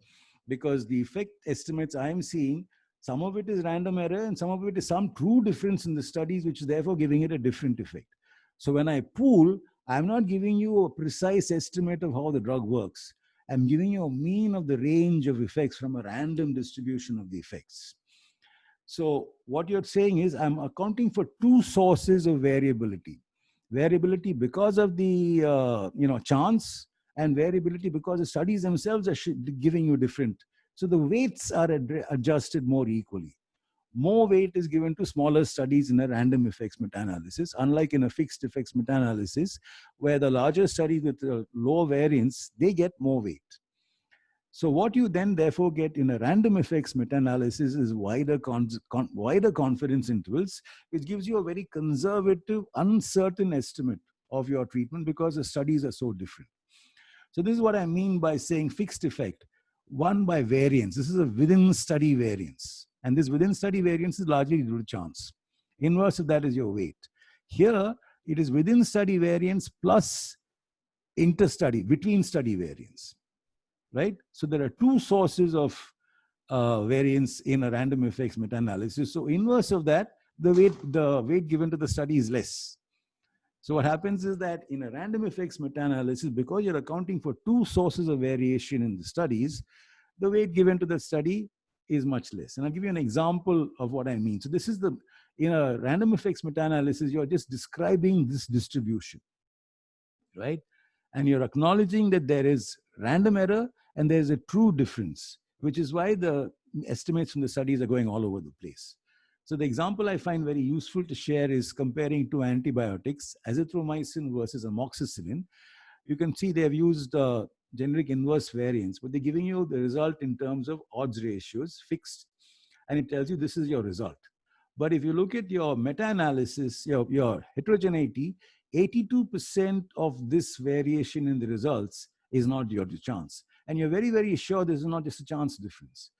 because the effect estimates I'm seeing, some of it is random error and some of it is some true difference in the studies, which is therefore giving it a different effect. So when I pool, I'm not giving you a precise estimate of how the drug works. I'm giving you a mean of the range of effects from a random distribution of the effects. So what you're saying is I'm accounting for two sources of variability. Variability because of the chance, and variability because the studies themselves are giving you different. So the weights are adjusted more equally. More weight is given to smaller studies in a random effects meta-analysis, unlike in a fixed effects meta-analysis, where the larger studies with low variance, they get more weight. So what you then therefore get in a random effects meta-analysis is wider confidence intervals, which gives you a very conservative, uncertain estimate of your treatment because the studies are so different. So this is what I mean by saying fixed effect. One by variance. This is a within study variance. And this within study variance is largely due to chance. Inverse of that is your weight. Here, it is within study variance plus interstudy, between study variance. Right? So there are two sources of variance in a random effects meta-analysis. So inverse of that, the weight given to the study is less. So what happens is that in a random effects meta-analysis, because you're accounting for two sources of variation in the studies, the weight given to the study is much less. And I'll give you an example of what I mean. So this is in a random effects meta-analysis, you're just describing this distribution, right? And you're acknowledging that there is random error and there's a true difference, which is why the estimates from the studies are going all over the place. So the example I find very useful to share is comparing two antibiotics, azithromycin versus amoxicillin. You can see they have used generic inverse variance, but they're giving you the result in terms of odds ratios fixed, and it tells you this is your result. But if you look at your meta-analysis, your heterogeneity, 82% of this variation in the results is not your chance. And you're very, very sure this is not just a chance difference.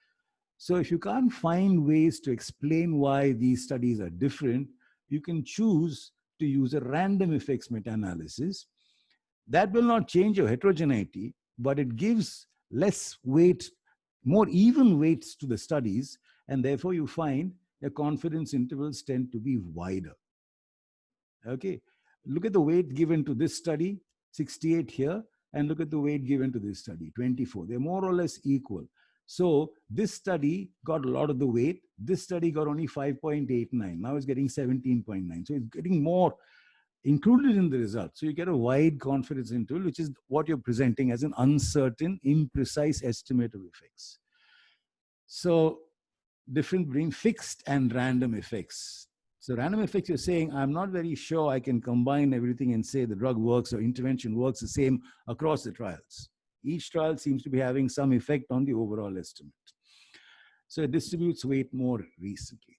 So if you can't find ways to explain why these studies are different, you can choose to use a random effects meta-analysis. That will not change your heterogeneity, but it gives less weight, more even weights to the studies, and therefore you find the confidence intervals tend to be wider. Okay, look at the weight given to this study, 68 here, and look at the weight given to this study, 24. They're more or less equal. So this study got a lot of the weight. This study got only 5.89. Now it's getting 17.9. So it's getting more included in the result. So you get a wide confidence interval, which is what you're presenting as an uncertain, imprecise estimate of effects. So difference between fixed and random effects. So random effects, you're saying, I'm not very sure I can combine everything and say the drug works or intervention works the same across the trials. Each trial seems to be having some effect on the overall estimate. So it distributes weight more recently.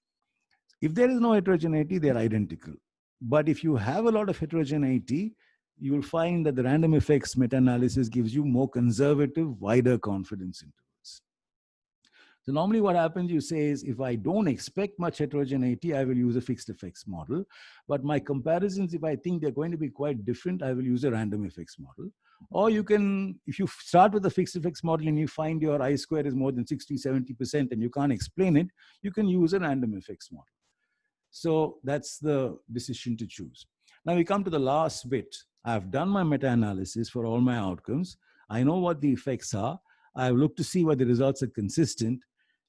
If there is no heterogeneity, they're identical. But if you have a lot of heterogeneity, you will find that the random effects meta-analysis gives you more conservative, wider confidence intervals. So normally what happens, you say, is if I don't expect much heterogeneity, I will use a fixed effects model. But my comparisons, if I think they're going to be quite different, I will use a random effects model. Or you can, if you start with a fixed effects model and you find your I square is more than 60, 70% and you can't explain it, you can use a random effects model. So that's the decision to choose. Now we come to the last bit. I've done my meta-analysis for all my outcomes. I know what the effects are. I've looked to see whether the results are consistent.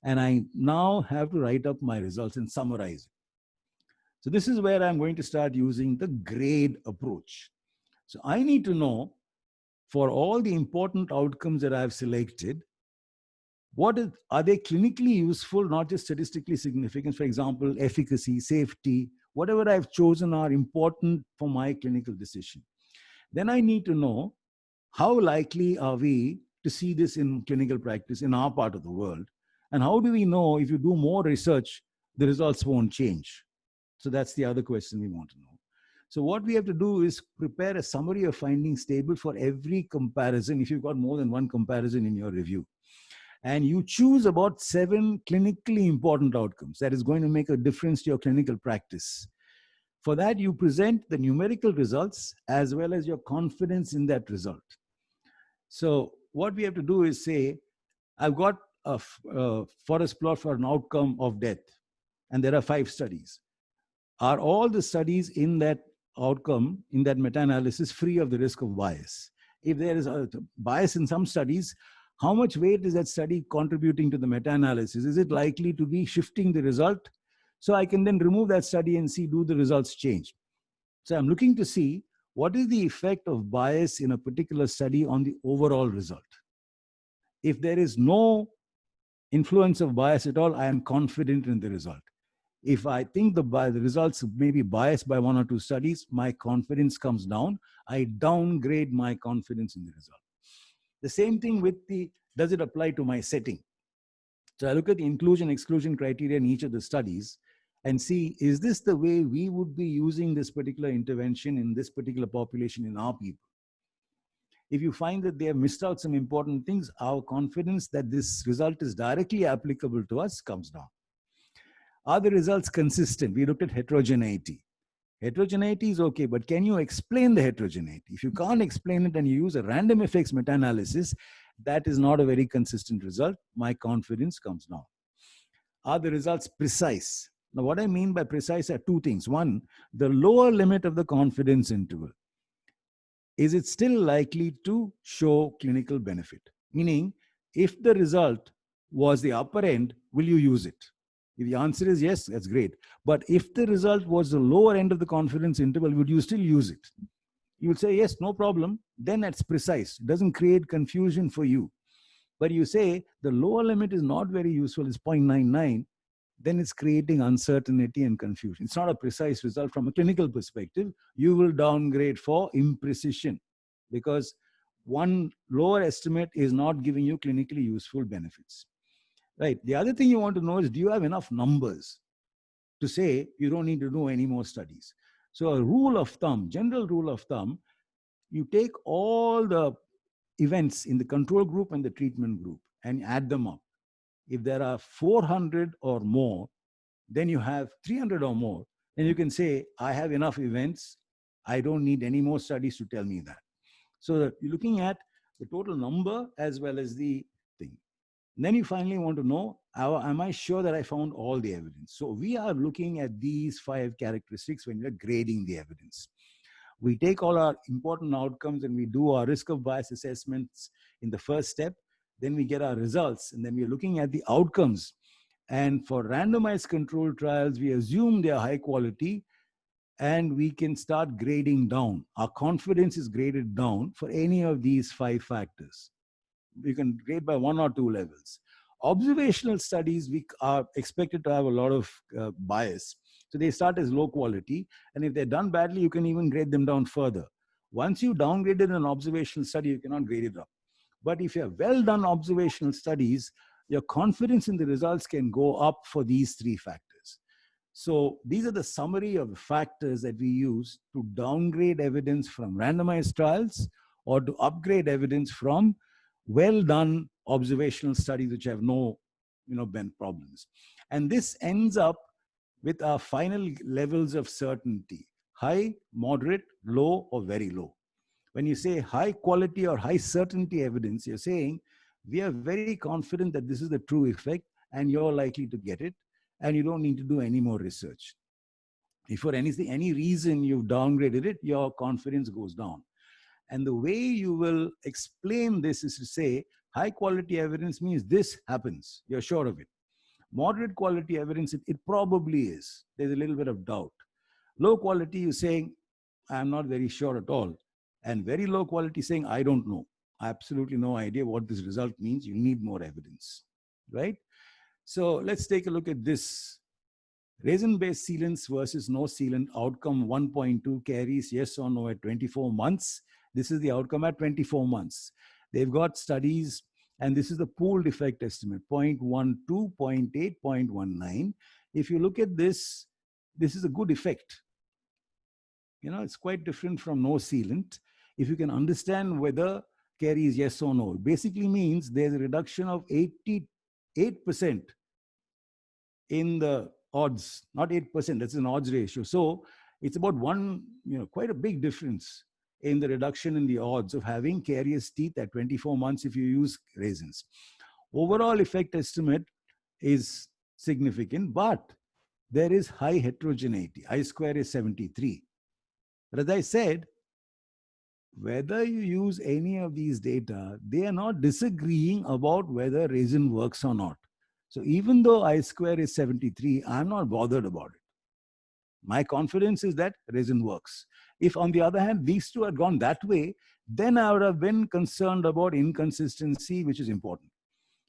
And I now have to write up my results and summarize it. So this is where I'm going to start using the grade approach. So I need to know, for all the important outcomes that I've selected, are they clinically useful, not just statistically significant? For example, efficacy, safety, whatever I've chosen are important for my clinical decision. Then I need to know, how likely are we to see this in clinical practice in our part of the world? And how do we know if you do more research, the results won't change? So that's the other question we want to know. So what we have to do is prepare a summary of findings table for every comparison, if you've got more than one comparison in your review. And you choose about 7 clinically important outcomes that is going to make a difference to your clinical practice. For that, you present the numerical results as well as your confidence in that result. So what we have to do is say, I've got a forest plot for an outcome of death, and there are 5 studies. Are all the studies in that outcome, in that meta-analysis, free of the risk of bias? If there is a bias in some studies, how much weight is that study contributing to the meta-analysis? Is it likely to be shifting the result? So I can then remove that study and see, do the results change? So I'm looking to see what is the effect of bias in a particular study on the overall result. If there is no influence of bias at all, I am confident in the result. If I think the results may be biased by 1 or 2 studies, my confidence comes down. I downgrade my confidence in the result. The same thing with does it apply to my setting? So I look at the inclusion exclusion criteria in each of the studies and see, is this the way we would be using this particular intervention in this particular population in our people? If you find that they have missed out some important things, our confidence that this result is directly applicable to us comes down. Are the results consistent? We looked at heterogeneity. Heterogeneity is okay, but can you explain the heterogeneity? If you can't explain it and you use a random effects meta-analysis, that is not a very consistent result. My confidence comes down. Are the results precise? Now, what I mean by precise are 2 things. One, the lower limit of the confidence interval. Is it still likely to show clinical benefit? Meaning, if the result was the upper end, will you use it? If the answer is yes, that's great. But if the result was the lower end of the confidence interval, would you still use it? You would say, yes, no problem. Then that's precise. It doesn't create confusion for you. But you say the lower limit is not very useful, it's 0.99, then it's creating uncertainty and confusion. It's not a precise result from a clinical perspective. You will downgrade for imprecision because one lower estimate is not giving you clinically useful benefits. Right. The other thing you want to know is, do you have enough numbers to say you don't need to do any more studies? So a rule of thumb, general rule of thumb, you take all the events in the control group and the treatment group and add them up. If there are 400 or more, then you have 300 or more, then you can say, I have enough events. I don't need any more studies to tell me that. So you're looking at the total number as well as the thing. And then you finally want to know, am I sure that I found all the evidence? So we are looking at these 5 characteristics when we're grading the evidence. We take all our important outcomes and we do our risk of bias assessments in the first step. Then we get our results, and then we're looking at the outcomes. And for randomized controlled trials, we assume they are high quality, and we can start grading down. Our confidence is graded down for any of these 5 factors. We can grade by 1 or 2 levels. Observational studies, we are expected to have a lot of bias. So they start as low quality, and if they're done badly, you can even grade them down further. Once you downgraded an observational study, you cannot grade it up. But if you have well done observational studies, your confidence in the results can go up for these 3 factors. So these are the summary of the factors that we use to downgrade evidence from randomized trials or to upgrade evidence from well done observational studies which have no problems. And this ends up with our final levels of certainty: high, moderate, low, or very low. When you say high quality or high certainty evidence, you're saying we are very confident that this is the true effect and you're likely to get it, and you don't need to do any more research. If for any reason you've downgraded it, your confidence goes down. And the way you will explain this is to say high quality evidence means this happens, you're sure of it. Moderate quality evidence, it probably is. There's a little bit of doubt. Low quality, you're saying, I'm not very sure at all. And very low quality saying, I don't know. Absolutely no idea what this result means. You need more evidence, right? So let's take a look at this. Resin-based sealants versus no sealant outcome 1.2 carries yes or no at 24 months. This is the outcome at 24 months. They've got studies, and this is the pooled effect estimate, 0.12, 0.8, 0.19. If you look at this, this is a good effect. It's quite different from no sealant. If you can understand whether carries yes or no, it basically means there's a reduction of 88% in the odds, not 8%, that's an odds ratio. So it's about quite a big difference in the reduction in the odds of having carious teeth at 24 months if you use resins. Overall effect estimate is significant, but there is high heterogeneity. I-square is 73. But as I said, whether you use any of these data, they are not disagreeing about whether resin works or not. So even though I-square is 73, I'm not bothered about it. My confidence is that resin works. If on the other hand, these two had gone that way, then I would have been concerned about inconsistency, which is important.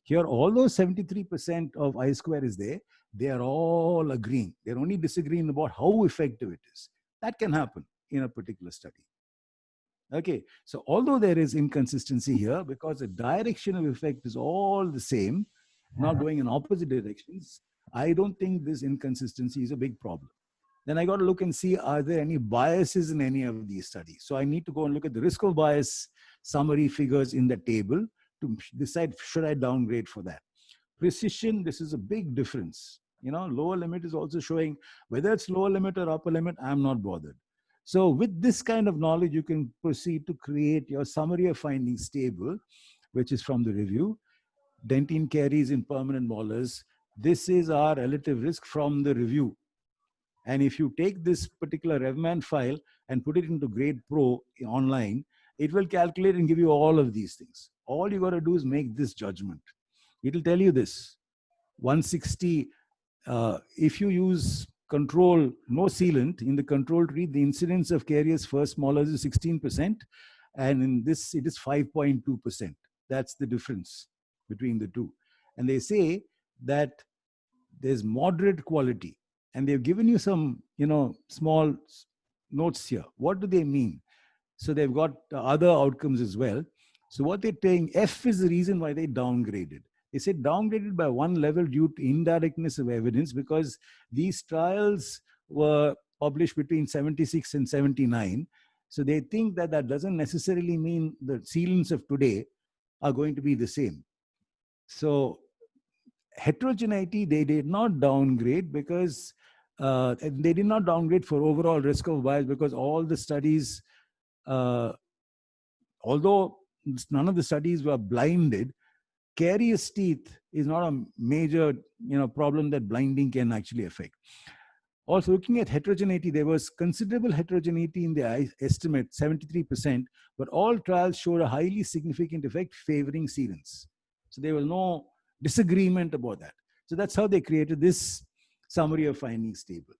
Here, although 73% of I-square is there, they are all agreeing. They're only disagreeing about how effective it is. That can happen in a particular study. Okay, so although there is inconsistency here, because the direction of effect is all the same, not going in opposite directions, I don't think this inconsistency is a big problem. Then I got to look and see, are there any biases in any of these studies? So I need to go and look at the risk of bias summary figures in the table to decide, should I downgrade for that? Precision, this is a big difference. Lower limit is also showing whether it's lower limit or upper limit, I'm not bothered. So with this kind of knowledge, you can proceed to create your summary of findings table, which is from the review. Dentine caries in permanent molars. This is our relative risk from the review. And if you take this particular RevMan file and put it into Grade Pro online, it will calculate and give you all of these things. All you got to do is make this judgment. It will tell you this. 160, if you use control, no sealant, in the control treat, the incidence of carious first molars is 16%. And in this, it is 5.2%. That's the difference between the two. And they say that there's moderate quality. And they've given you some, small notes here. What do they mean? So they've got other outcomes as well. So what they're saying, F is the reason why they downgraded. They said downgraded by one level due to indirectness of evidence, because these trials were published between 76 and 79. So they think that that doesn't necessarily mean the sealants of today are going to be the same. So heterogeneity, they did not downgrade because they did not downgrade for overall risk of bias, because all the studies, although none of the studies were blinded, carious teeth is not a major problem that blinding can actually affect. Also, looking at heterogeneity, there was considerable heterogeneity in the estimate, 73%, but all trials showed a highly significant effect favoring sealants. So there was no disagreement about that. So that's how they created this summary of findings table.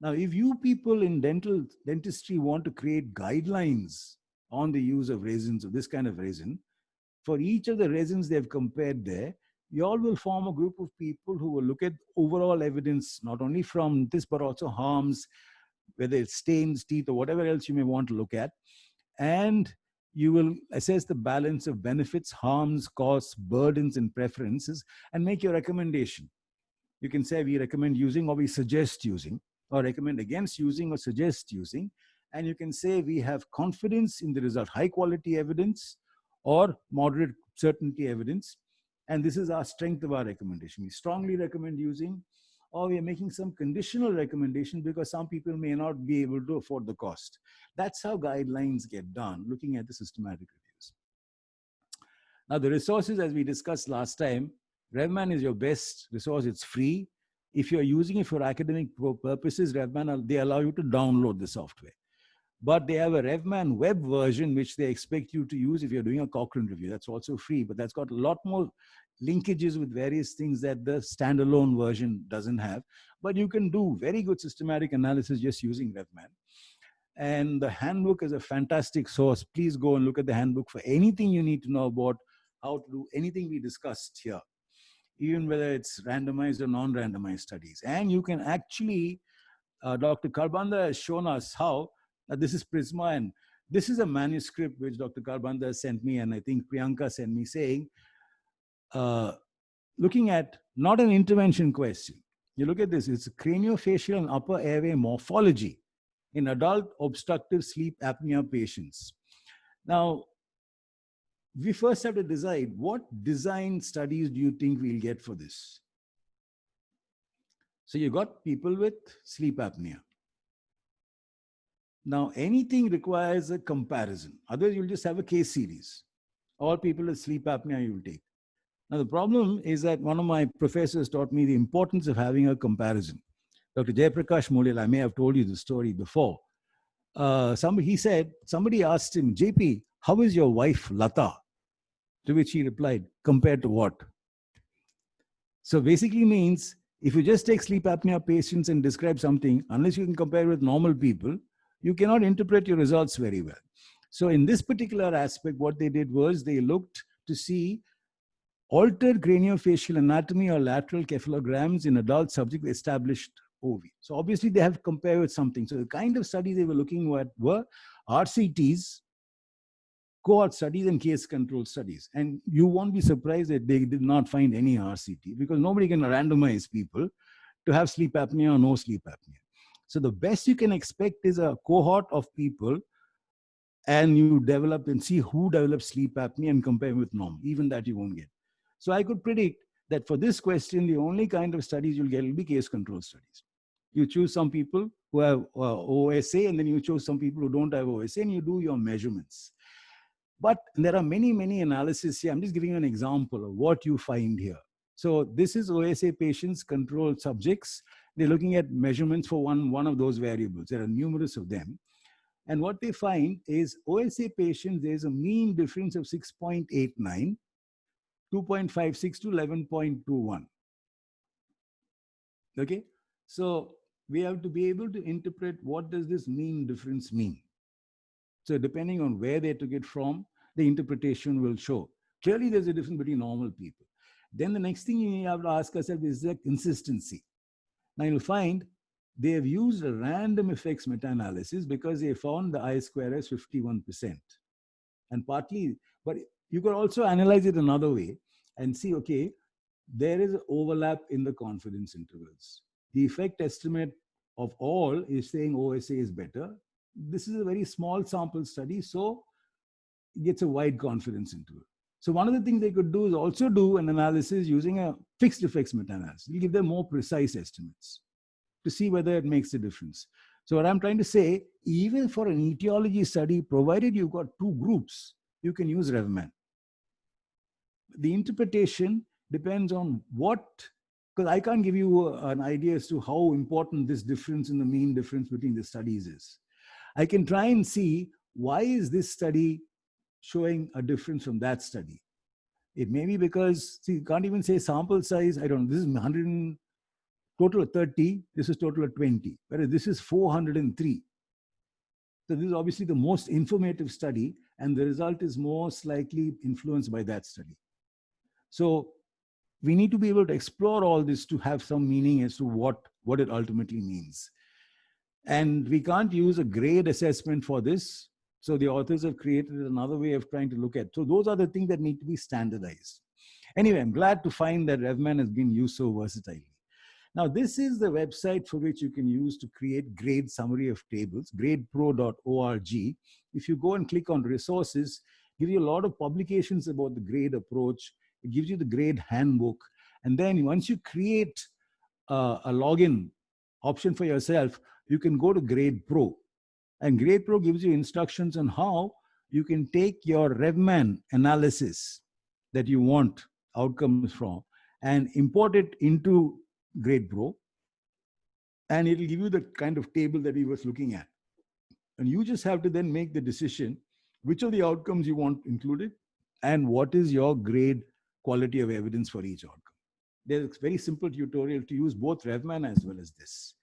Now, if you people in dentistry want to create guidelines on the use of resins, of this kind of resin, for each of the resins they've compared there, you all will form a group of people who will look at overall evidence, not only from this, but also harms, whether it stains teeth or whatever else you may want to look at. And you will assess the balance of benefits, harms, costs, burdens, and preferences, and make your recommendation. You can say we recommend using, or we suggest using, or recommend against using, or suggest using. And you can say we have confidence in the result, high quality evidence or moderate certainty evidence. And this is our strength of our recommendation. We strongly recommend using, or we are making some conditional recommendation because some people may not be able to afford the cost. That's how guidelines get done, looking at the systematic reviews. Now, the resources, as we discussed last time, RevMan is your best resource. It's free. If you're using it for academic purposes, RevMan, they allow you to download the software. But they have a RevMan web version, which they expect you to use if you're doing a Cochrane review. That's also free, but that's got a lot more linkages with various things that the standalone version doesn't have. But you can do very good systematic analysis just using RevMan. And the handbook is a fantastic source. Please go and look at the handbook for anything you need to know about how to do anything we discussed here, even whether it's randomized or non-randomized studies. And you can actually, Dr. Kharbanda has shown us how, this is Prisma, and this is a manuscript which Dr. Kharbanda sent me, and I think Priyanka sent me, saying, looking at not an intervention question. You look at this, it's craniofacial and upper airway morphology in adult obstructive sleep apnea patients. Now, we first have to decide what design studies do you think we'll get for this? So you got people with sleep apnea. Now, anything requires a comparison. Otherwise, you'll just have a case series. All people with sleep apnea you will take. Now, the problem is that one of my professors taught me the importance of having a comparison. Dr. Jayaprakash Molil, I may have told you the story before. He said, somebody asked him, JP, how is your wife Lata? To which he replied, compared to what? So basically means, if you just take sleep apnea patients and describe something, unless you can compare with normal people, you cannot interpret your results very well. So in this particular aspect, what they did was they looked to see altered craniofacial anatomy or lateral cephalograms in adult subjects with established OV. So obviously they have to compare with something. So the kind of studies they were looking at were RCTs, cohort studies, and case control studies. And you won't be surprised that they did not find any RCT, because nobody can randomize people to have sleep apnea or no sleep apnea. So the best you can expect is a cohort of people, and you develop and see who develops sleep apnea and compare with normal. Even that you won't get. So I could predict that for this question, the only kind of studies you'll get will be case control studies. You choose some people who have OSA, and then you choose some people who don't have OSA, and you do your measurements. But there are many, many analyses here. I'm just giving you an example of what you find here. So this is OSA patients, controlled subjects. They're looking at measurements for one of those variables. There are numerous of them. And what they find is OSA patients, there's a mean difference of 6.89, 2.56 to 11.21. Okay? So we have to be able to interpret what does this mean difference mean. So depending on where they took it from, the interpretation will show. Clearly, there's a difference between normal people. Then the next thing you have to ask yourself is the consistency. Now you'll find they have used a random effects meta-analysis because they found the I-square as 51%. And partly, but you could also analyze it another way and see, okay, there is an overlap in the confidence intervals. The effect estimate of all is saying OSA is better. This is a very small sample study, so it gets a wide confidence interval. So one of the things they could do is also do an analysis using a fixed effects meta-analysis. You give them more precise estimates to see whether it makes a difference. So what I'm trying to say, even for an etiology study, provided you've got two groups, you can use RevMan. The interpretation depends on what, because I can't give you an idea as to how important this difference in the mean difference between the studies is. I can try and see why is this study showing a difference from that study. It may be because, see, you can't even say sample size, I don't know, this is 100, total of 30, this is total of 20, whereas this is 403. So this is obviously the most informative study, and the result is most likely influenced by that study. So we need to be able to explore all this to have some meaning as to what it ultimately means. And we can't use a grade assessment for this. So the authors have created another way of trying to look at. So those are the things that need to be standardized. Anyway, I'm glad to find that RevMan has been used so versatilely. Now, this is the website for which you can use to create grade summary of tables, gradepro.org. If you go and click on resources, give you a lot of publications about the grade approach, It gives you the grade handbook. And then once you create a login option for yourself, you can go to Grade Pro. And Grade Pro gives you instructions on how you can take your RevMan analysis that you want outcomes from and import it into Grade Pro. And it'll give you the kind of table that we was looking at. And you just have to then make the decision which of the outcomes you want included and what is your grade quality of evidence for each outcome. There's a very simple tutorial to use both RevMan as well as this.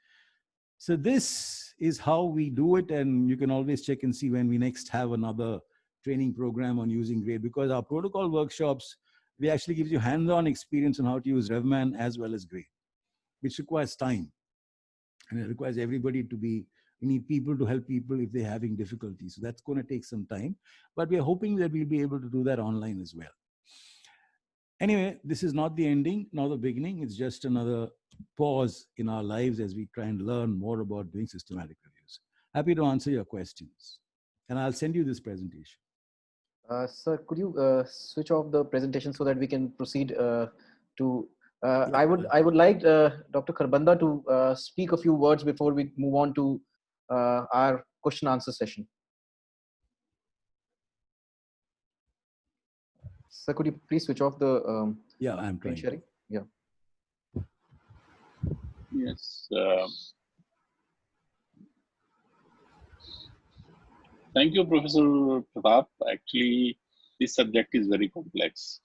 So this is how we do it, and you can always check and see when we next have another training program on using Grade, because our protocol workshops, we actually give you hands-on experience on how to use RevMan as well as Grade, which requires time. And it requires everybody to be, we need people to help people if they're having difficulties. So that's going to take some time, but we are hoping that we'll be able to do that online as well. Anyway, this is not the ending, nor the beginning. It's just another pause in our lives as we try and learn more about doing systematic reviews. Happy to answer your questions. And I'll send you this presentation. Sir, could you switch off the presentation so that we can proceed to... I would like Dr. Kharbanda to speak a few words before we move on to our question answer session. Sir, could you please switch off the yeah, I'm screen trying. sharing? Yeah. Yes. Thank you, Professor Pratap. Actually, this subject is very complex.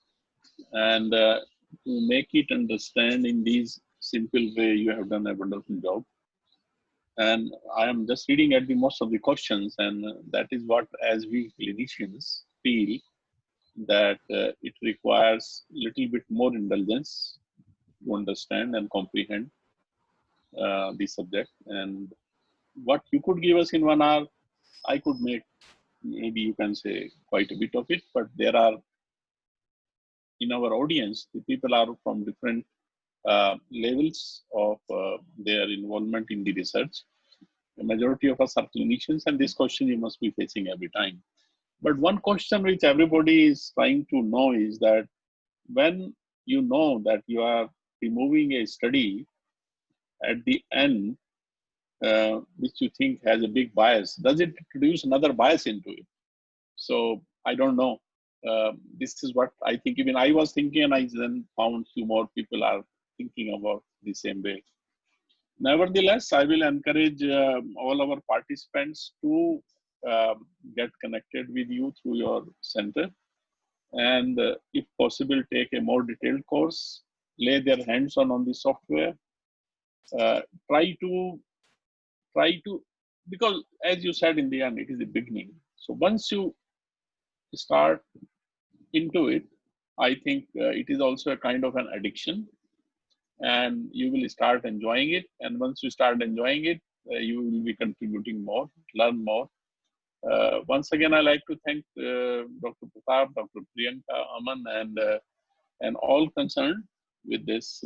And to make it understand in these simple way, you have done a wonderful job. And I am just reading at the most of the questions, and that is what, as we clinicians feel, that it requires a little bit more indulgence to understand and comprehend the subject. And what you could give us in 1 hour, I could make, maybe you can say, quite a bit of it, but there are, in our audience, the people are from different levels of their involvement in the research. The majority of us are clinicians, and this question you must be facing every time. But one question which everybody is trying to know is that when you know that you are removing a study at the end, which you think has a big bias, does it introduce another bias into it? So I don't know. This is what I think. Even I was thinking, and I then found few more people are thinking about the same way. Nevertheless, I will encourage all our participants to get connected with you through your center, and if possible, take a more detailed course, lay their hands on the software, try to, because as you said in the end, it is the beginning. So once you start into it, I think it is also a kind of an addiction, and you will start enjoying it. And once you start enjoying it, you will be contributing more, learn more. Once again, I like to thank Dr. Pratap, Dr. Priyanka, Aman, and all concerned with this.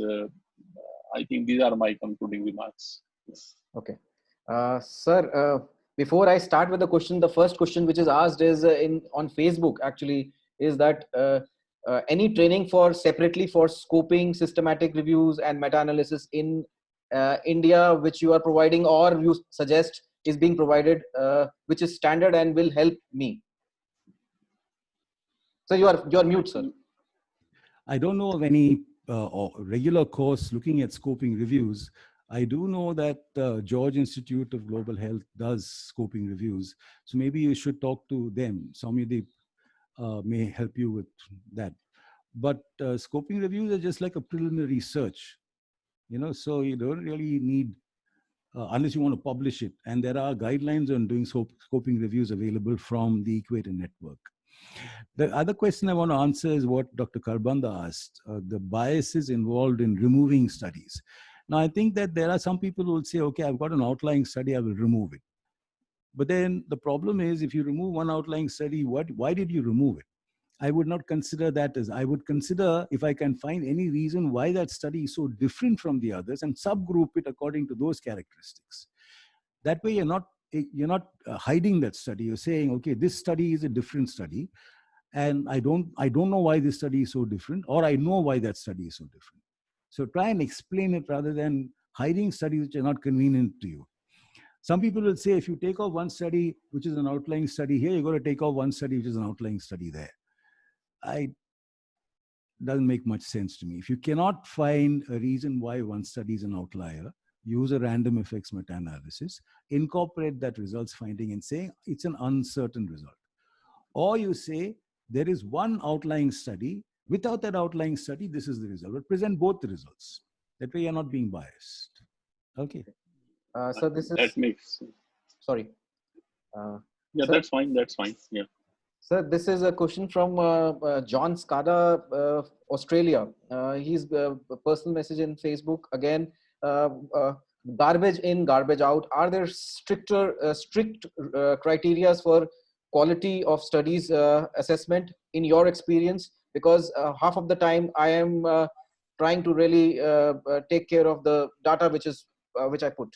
I think these are my concluding remarks. Okay. Sir, before I start with the question, the first question which is asked is on Facebook, actually, is that any training for separately for scoping, systematic reviews and meta-analysis in India, which you are providing or you suggest is being provided, which is standard and will help me? So you are mute, sir. I don't know of any regular course looking at scoping reviews. I do know that George Institute of Global Health does scoping reviews. So maybe you should talk to them. Soumyadeep may help you with that. But scoping reviews are just like a preliminary search, you know, so you don't really need, unless you want to publish it. And there are guidelines on doing scoping reviews available from the Equator Network. The other question I want to answer is what Dr. Kharbanda asked, the biases involved in removing studies. Now, I think that there are some people who will say, okay, I've got an outlying study, I will remove it. But then the problem is, if you remove one outlying study, why did you remove it? I would not consider that as, I would consider if I can find any reason why that study is so different from the others and subgroup it according to those characteristics. That way you're not hiding that study. You're saying, okay, this study is a different study. And I don't know why this study is so different, or I know why that study is so different. So try and explain it rather than hiding studies which are not convenient to you. Some people will say, if you take off one study, which is an outlying study here, you're going to take off one study, which is an outlying study there. Doesn't make much sense to me. If you cannot find a reason why one study is an outlier, use a random effects meta-analysis, incorporate that results finding and say it's an uncertain result. Or you say there is one outlying study. Without that outlying study, this is the result. But present both the results. That way you're not being biased. Okay. So this is... That makes... Sorry. Yeah, sir? That's fine. That's fine. Yeah. Sir, this is a question from John Skada, Australia. He's a personal message in Facebook. Again, garbage in, garbage out. Are there strict criteria for quality of studies assessment in your experience? Because half of the time I am trying to really take care of the data which I put.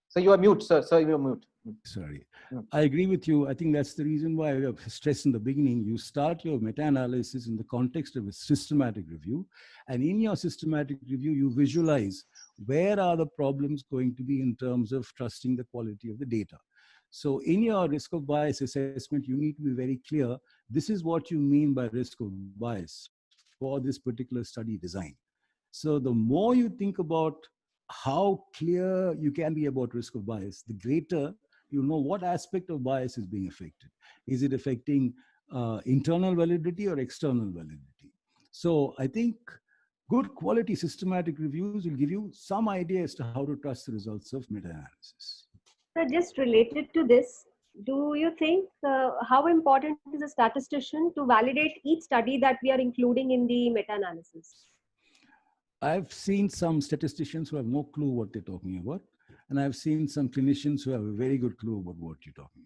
So you are mute, sir. Sir, you are mute. Sorry. I agree with you. I think that's the reason why I stressed in the beginning, you start your meta-analysis in the context of a systematic review. And in your systematic review, you visualize where are the problems going to be in terms of trusting the quality of the data. So in your risk of bias assessment, you need to be very clear. This is what you mean by risk of bias for this particular study design. So the more you think about how clear you can be about risk of bias, the greater you know what aspect of bias is being affected. Is it affecting internal validity or external validity? So I think good quality systematic reviews will give you some idea as to how to trust the results of meta-analysis. So just related to this, do you think how important is a statistician to validate each study that we are including in the meta-analysis? I've seen some statisticians who have no clue what they're talking about. And I've seen some clinicians who have a very good clue about what you're talking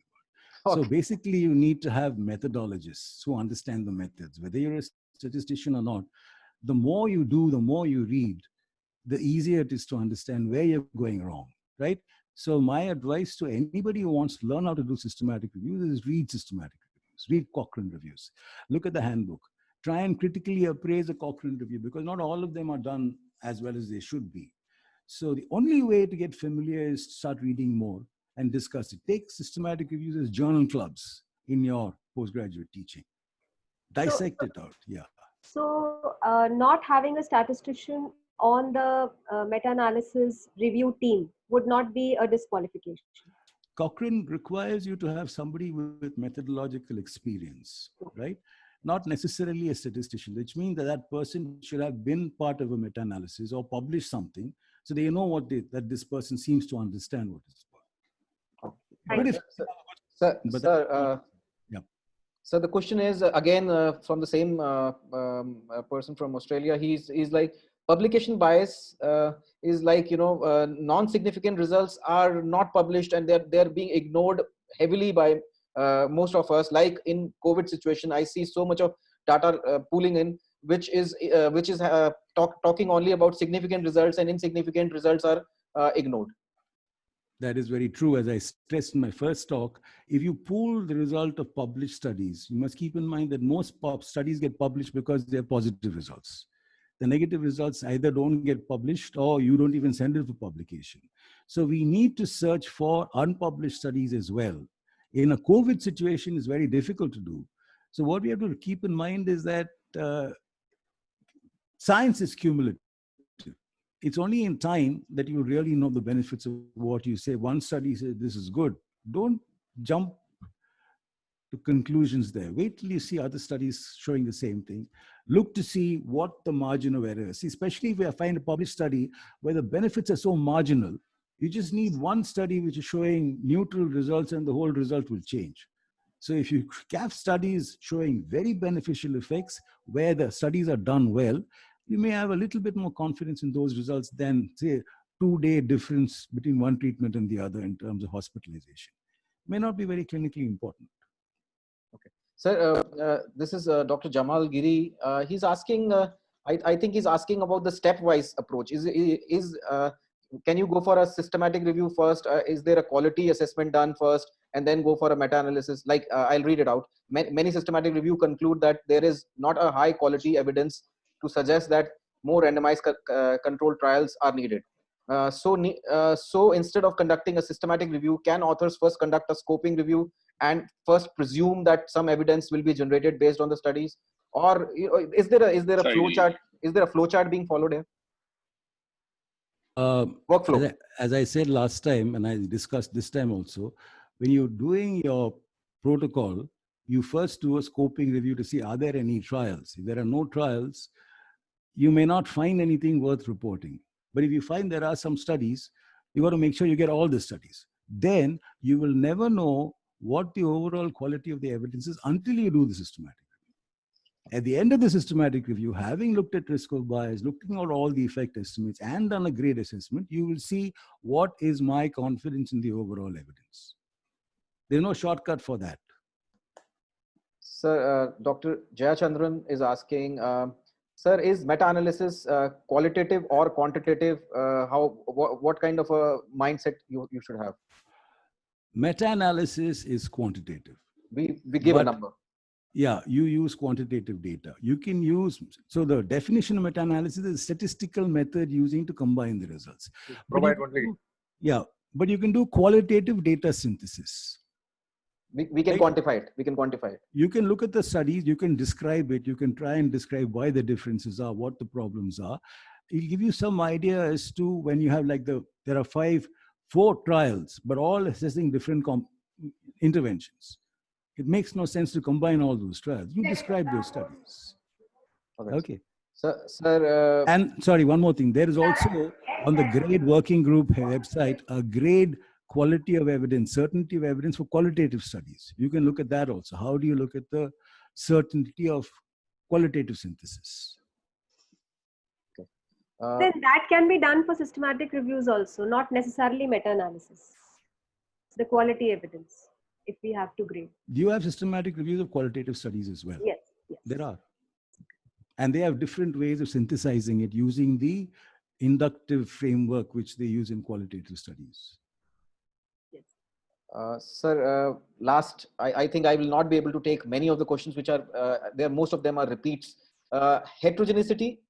about. Okay. So basically, you need to have methodologists who understand the methods. Whether you're a statistician or not, the more you do, the more you read, the easier it is to understand where you're going wrong, right? So my advice to anybody who wants to learn how to do systematic reviews is read systematic reviews, read Cochrane reviews, look at the handbook, try and critically appraise a Cochrane review, because not all of them are done as well as they should be. So the only way to get familiar is to start reading more and discuss it. Take systematic reviews as journal clubs in your postgraduate teaching. Dissect it out, yeah. So not having a statistician on the meta-analysis review team would not be a disqualification. Cochrane requires you to have somebody with methodological experience, right? Not necessarily a statistician, which means that that person should have been part of a meta-analysis or published something, so they know what that this person seems to understand what it's about. But if, so the question is again from the same person from Australia. He's like, publication bias is like, non-significant results are not published and they're being ignored heavily by most of us. Like in COVID situation, I see so much of data pooling in, which is talking only about significant results, and insignificant results are ignored. That is very true. As I stressed in my first talk, if you pool the result of published studies, you must keep in mind that most studies get published because they're positive results. The negative results either don't get published or you don't even send it for publication. So we need to search for unpublished studies as well. In a COVID situation, it's very difficult to do. So what we have to keep in mind is that science is cumulative. It's only in time that you really know the benefits of what you say. One study says this is good. Don't jump to conclusions there. Wait till you see other studies showing the same thing. Look to see what the margin of error is, especially if you find a published study where the benefits are so marginal. You just need one study which is showing neutral results and the whole result will change. So if you have studies showing very beneficial effects where the studies are done well, you may have a little bit more confidence in those results than, say, 2-day difference between one treatment and the other in terms of hospitalization. May not be very clinically important. Okay. Sir, this is Dr. Jamal Giri. He's asking, I think he's asking about the stepwise approach. can you go for a systematic review first? Is there a quality assessment done first and then go for a meta-analysis? Like, I'll read it out. Many systematic review conclude that there is not a high quality evidence to suggest that more randomized controlled trials are needed. So instead of conducting a systematic review, can authors first conduct a scoping review and first presume that some evidence will be generated based on the studies? Or is there a flow chart? Is there a flow chart being followed here? Workflow. As I said last time, and I discussed this time also, when you're doing your protocol, you first do a scoping review to see, are there any trials? If there are no trials, you may not find anything worth reporting. But if you find there are some studies, you got to make sure you get all the studies. Then you will never know what the overall quality of the evidence is until you do the systematic. At the end of the systematic review, having looked at risk of bias, looking at all the effect estimates and done a grade assessment, you will see what is my confidence in the overall evidence. There's no shortcut for that. Sir, Dr. Jayachandran is asking, sir, is meta-analysis qualitative or quantitative? What kind of a mindset you should have? Meta-analysis is quantitative. We give a number. Yeah, you use quantitative data. You can use, so the definition of meta-analysis is a statistical method using to combine the results. Provide one thing. Yeah, but you can do qualitative data synthesis. We can quantify it. We can quantify it. You can look at the studies, you can describe it, you can try and describe why the differences are, what the problems are. It'll give you some idea as to when you have like there are 4 trials, but all assessing different interventions. It makes no sense to combine all those trials. You describe those studies. Okay. Sir, and sorry, one more thing. There is also on the GRADE working group website, a GRADE quality of evidence, certainty of evidence for qualitative studies. You can look at that also. How do you look at the certainty of qualitative synthesis? Okay. Then that can be done for systematic reviews also, not necessarily meta-analysis. The quality evidence, if we have to grade. Do you have systematic reviews of qualitative studies as well? Yes. Yes. There are. And they have different ways of synthesizing it using the inductive framework which they use in qualitative studies. Sir, I think I will not be able to take many of the questions which are there. Most of them are repeats. Heterogeneity.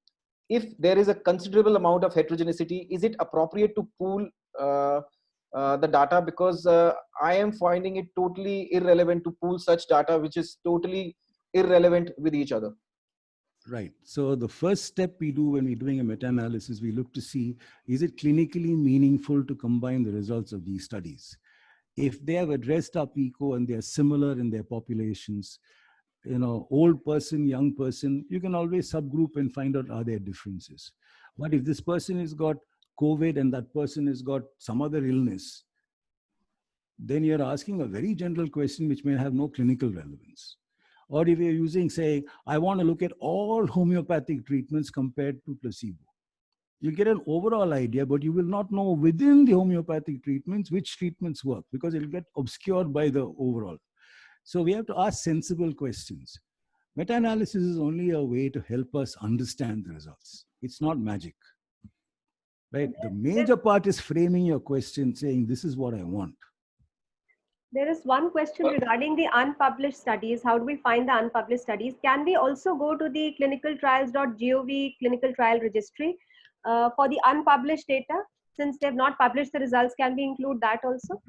If there is a considerable amount of heterogeneity, is it appropriate to pool the data? Because I am finding it totally irrelevant to pool such data which is totally irrelevant with each other. Right. So the first step we do when we're doing a meta-analysis, we look to see, is it clinically meaningful to combine the results of these studies? If they have addressed our PICO and they are similar in their populations, old person, young person, you can always subgroup and find out, are there differences? But if this person has got COVID and that person has got some other illness, then you're asking a very general question which may have no clinical relevance. Or if you're using, say, I want to look at all homeopathic treatments compared to placebo. You get an overall idea, but you will not know within the homeopathic treatments which treatments work because it will get obscured by the overall. So we have to ask sensible questions. Meta-analysis is only a way to help us understand the results. It's not magic. Right? The major part is framing your question, saying, this is what I want. There is one question regarding the unpublished studies. How do we find the unpublished studies? Can we also go to the clinicaltrials.gov clinical trial registry for the unpublished data? Since they have not published the results, can we include that also?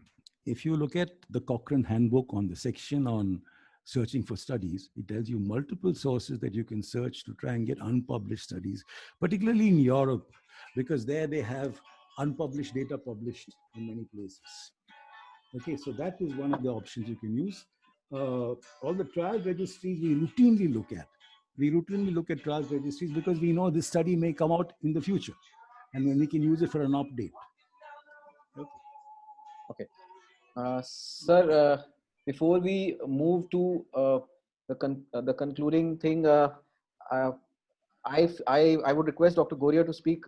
If you look at the Cochrane handbook on the section on searching for studies, it tells you multiple sources that you can search to try and get unpublished studies, particularly in Europe, because there they have unpublished data published in many places. Okay, so that is one of the options you can use. All the trial registries we routinely look at. We routinely look at trial registries because we know this study may come out in the future and then we can use it for an update. Okay. Sir, before we move to the concluding thing, I would request Dr. Goria to speak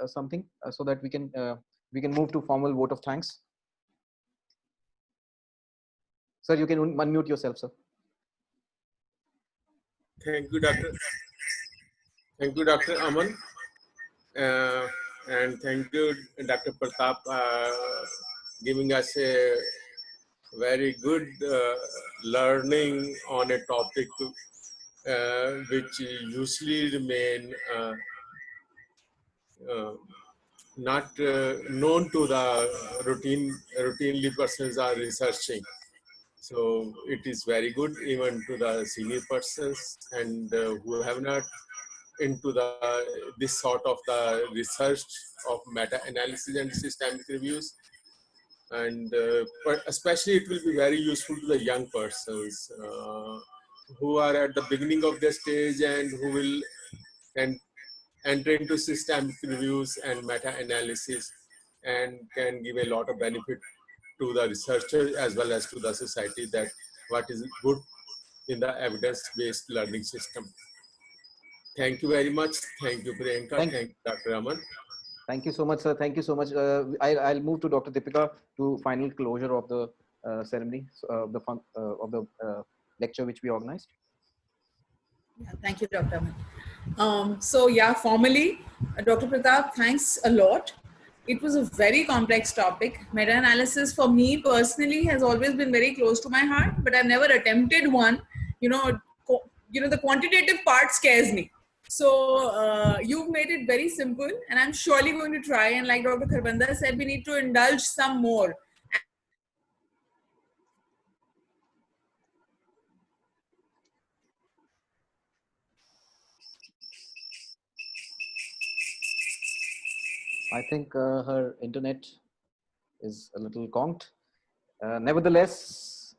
something so that we can move to formal vote of thanks. Sir, you can unmute yourself, sir. Thank you, Dr. Aman. and thank you, Dr. Pratap, giving us a very good learning on a topic which usually remain not known to the routinely persons are researching. So it is very good even to the senior persons and who have not into the this sort of the research of meta-analysis and systemic reviews. And but especially it will be very useful to the young persons who are at the beginning of their stage and who will enter into systemic reviews and meta-analysis and can give a lot of benefit to the researchers as well as to the society that what is good in the evidence-based learning system. Thank you very much. Thank you, Priyanka. Thank you, Dr. Raman. Thank you so much, sir. Thank you so much. I'll move to Dr. Deepika to final closure of the ceremony, of the lecture which we organized. Yeah, thank you, Dr. Aman. So yeah, formally, Dr. Pratap, thanks a lot. It was a very complex topic. Meta-analysis for me personally has always been very close to my heart, but I've never attempted one. You know, the quantitative part scares me. So you've made it very simple, and I'm surely going to try. And like Dr. Kharbanda said, we need to indulge some more. I think her internet is a little conked. Nevertheless,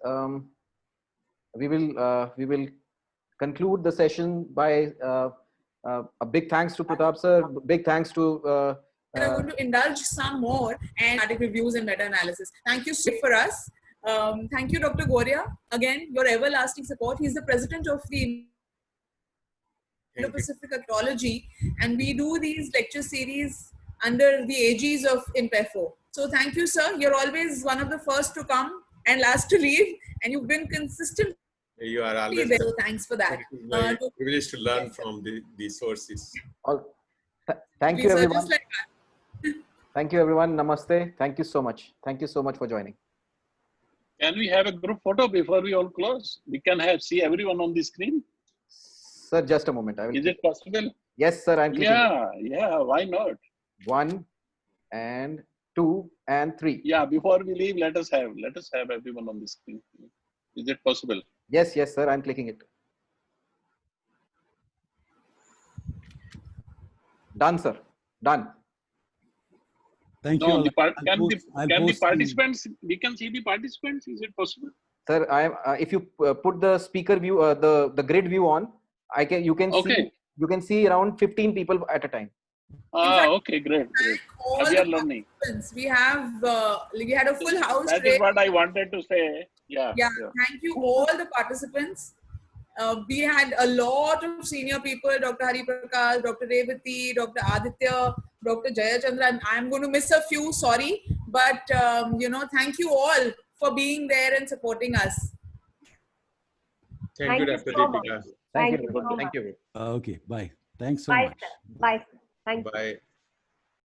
we will conclude the session by a big thanks to Pratap sir. Big thanks to. I'm going to indulge some more and article reviews and meta-analysis. Thank you for us. Thank you, Dr. Goria. Again, your everlasting support. He's the president of the Indo-Pacific Ecology, and we do these lecture series under the aegis of INPEFO. So thank you, sir. You're always one of the first to come and last to leave, and you've been consistent. You are always there. So thanks for that. Privileged to learn from these sources. Thank you, everyone. Thank you, everyone. Namaste. Thank you so much. Thank you so much for joining. Can we have a group photo before we all close? We can see everyone on the screen. Sir, just a moment. Is it possible? Yes, sir. I'm clicking. Yeah. Why not? 1 and 2 and 3. Yeah. Before we leave, let us have everyone on the screen. Is it possible? Yes, sir. I'm clicking it. Done, sir. Done. Thank you. you. Can the participants? We can see the participants. Is it possible? Sir, if you put the speaker view, the grid view on, you can see around 15 people at a time. Okay, great. We are learning. We had a full house. That is what I wanted to say. Yeah. Thank you all the participants. We had a lot of senior people, Dr. Hari Prakash, Dr. Revati, Dr. Aditya, Dr. Jayachandra. I'm going to miss a few, sorry. But, thank you all for being there and supporting us. Thank you, Dr. Deepika. Thank you. Okay, bye. Thanks so much. much. Bye. Thank you. Bye.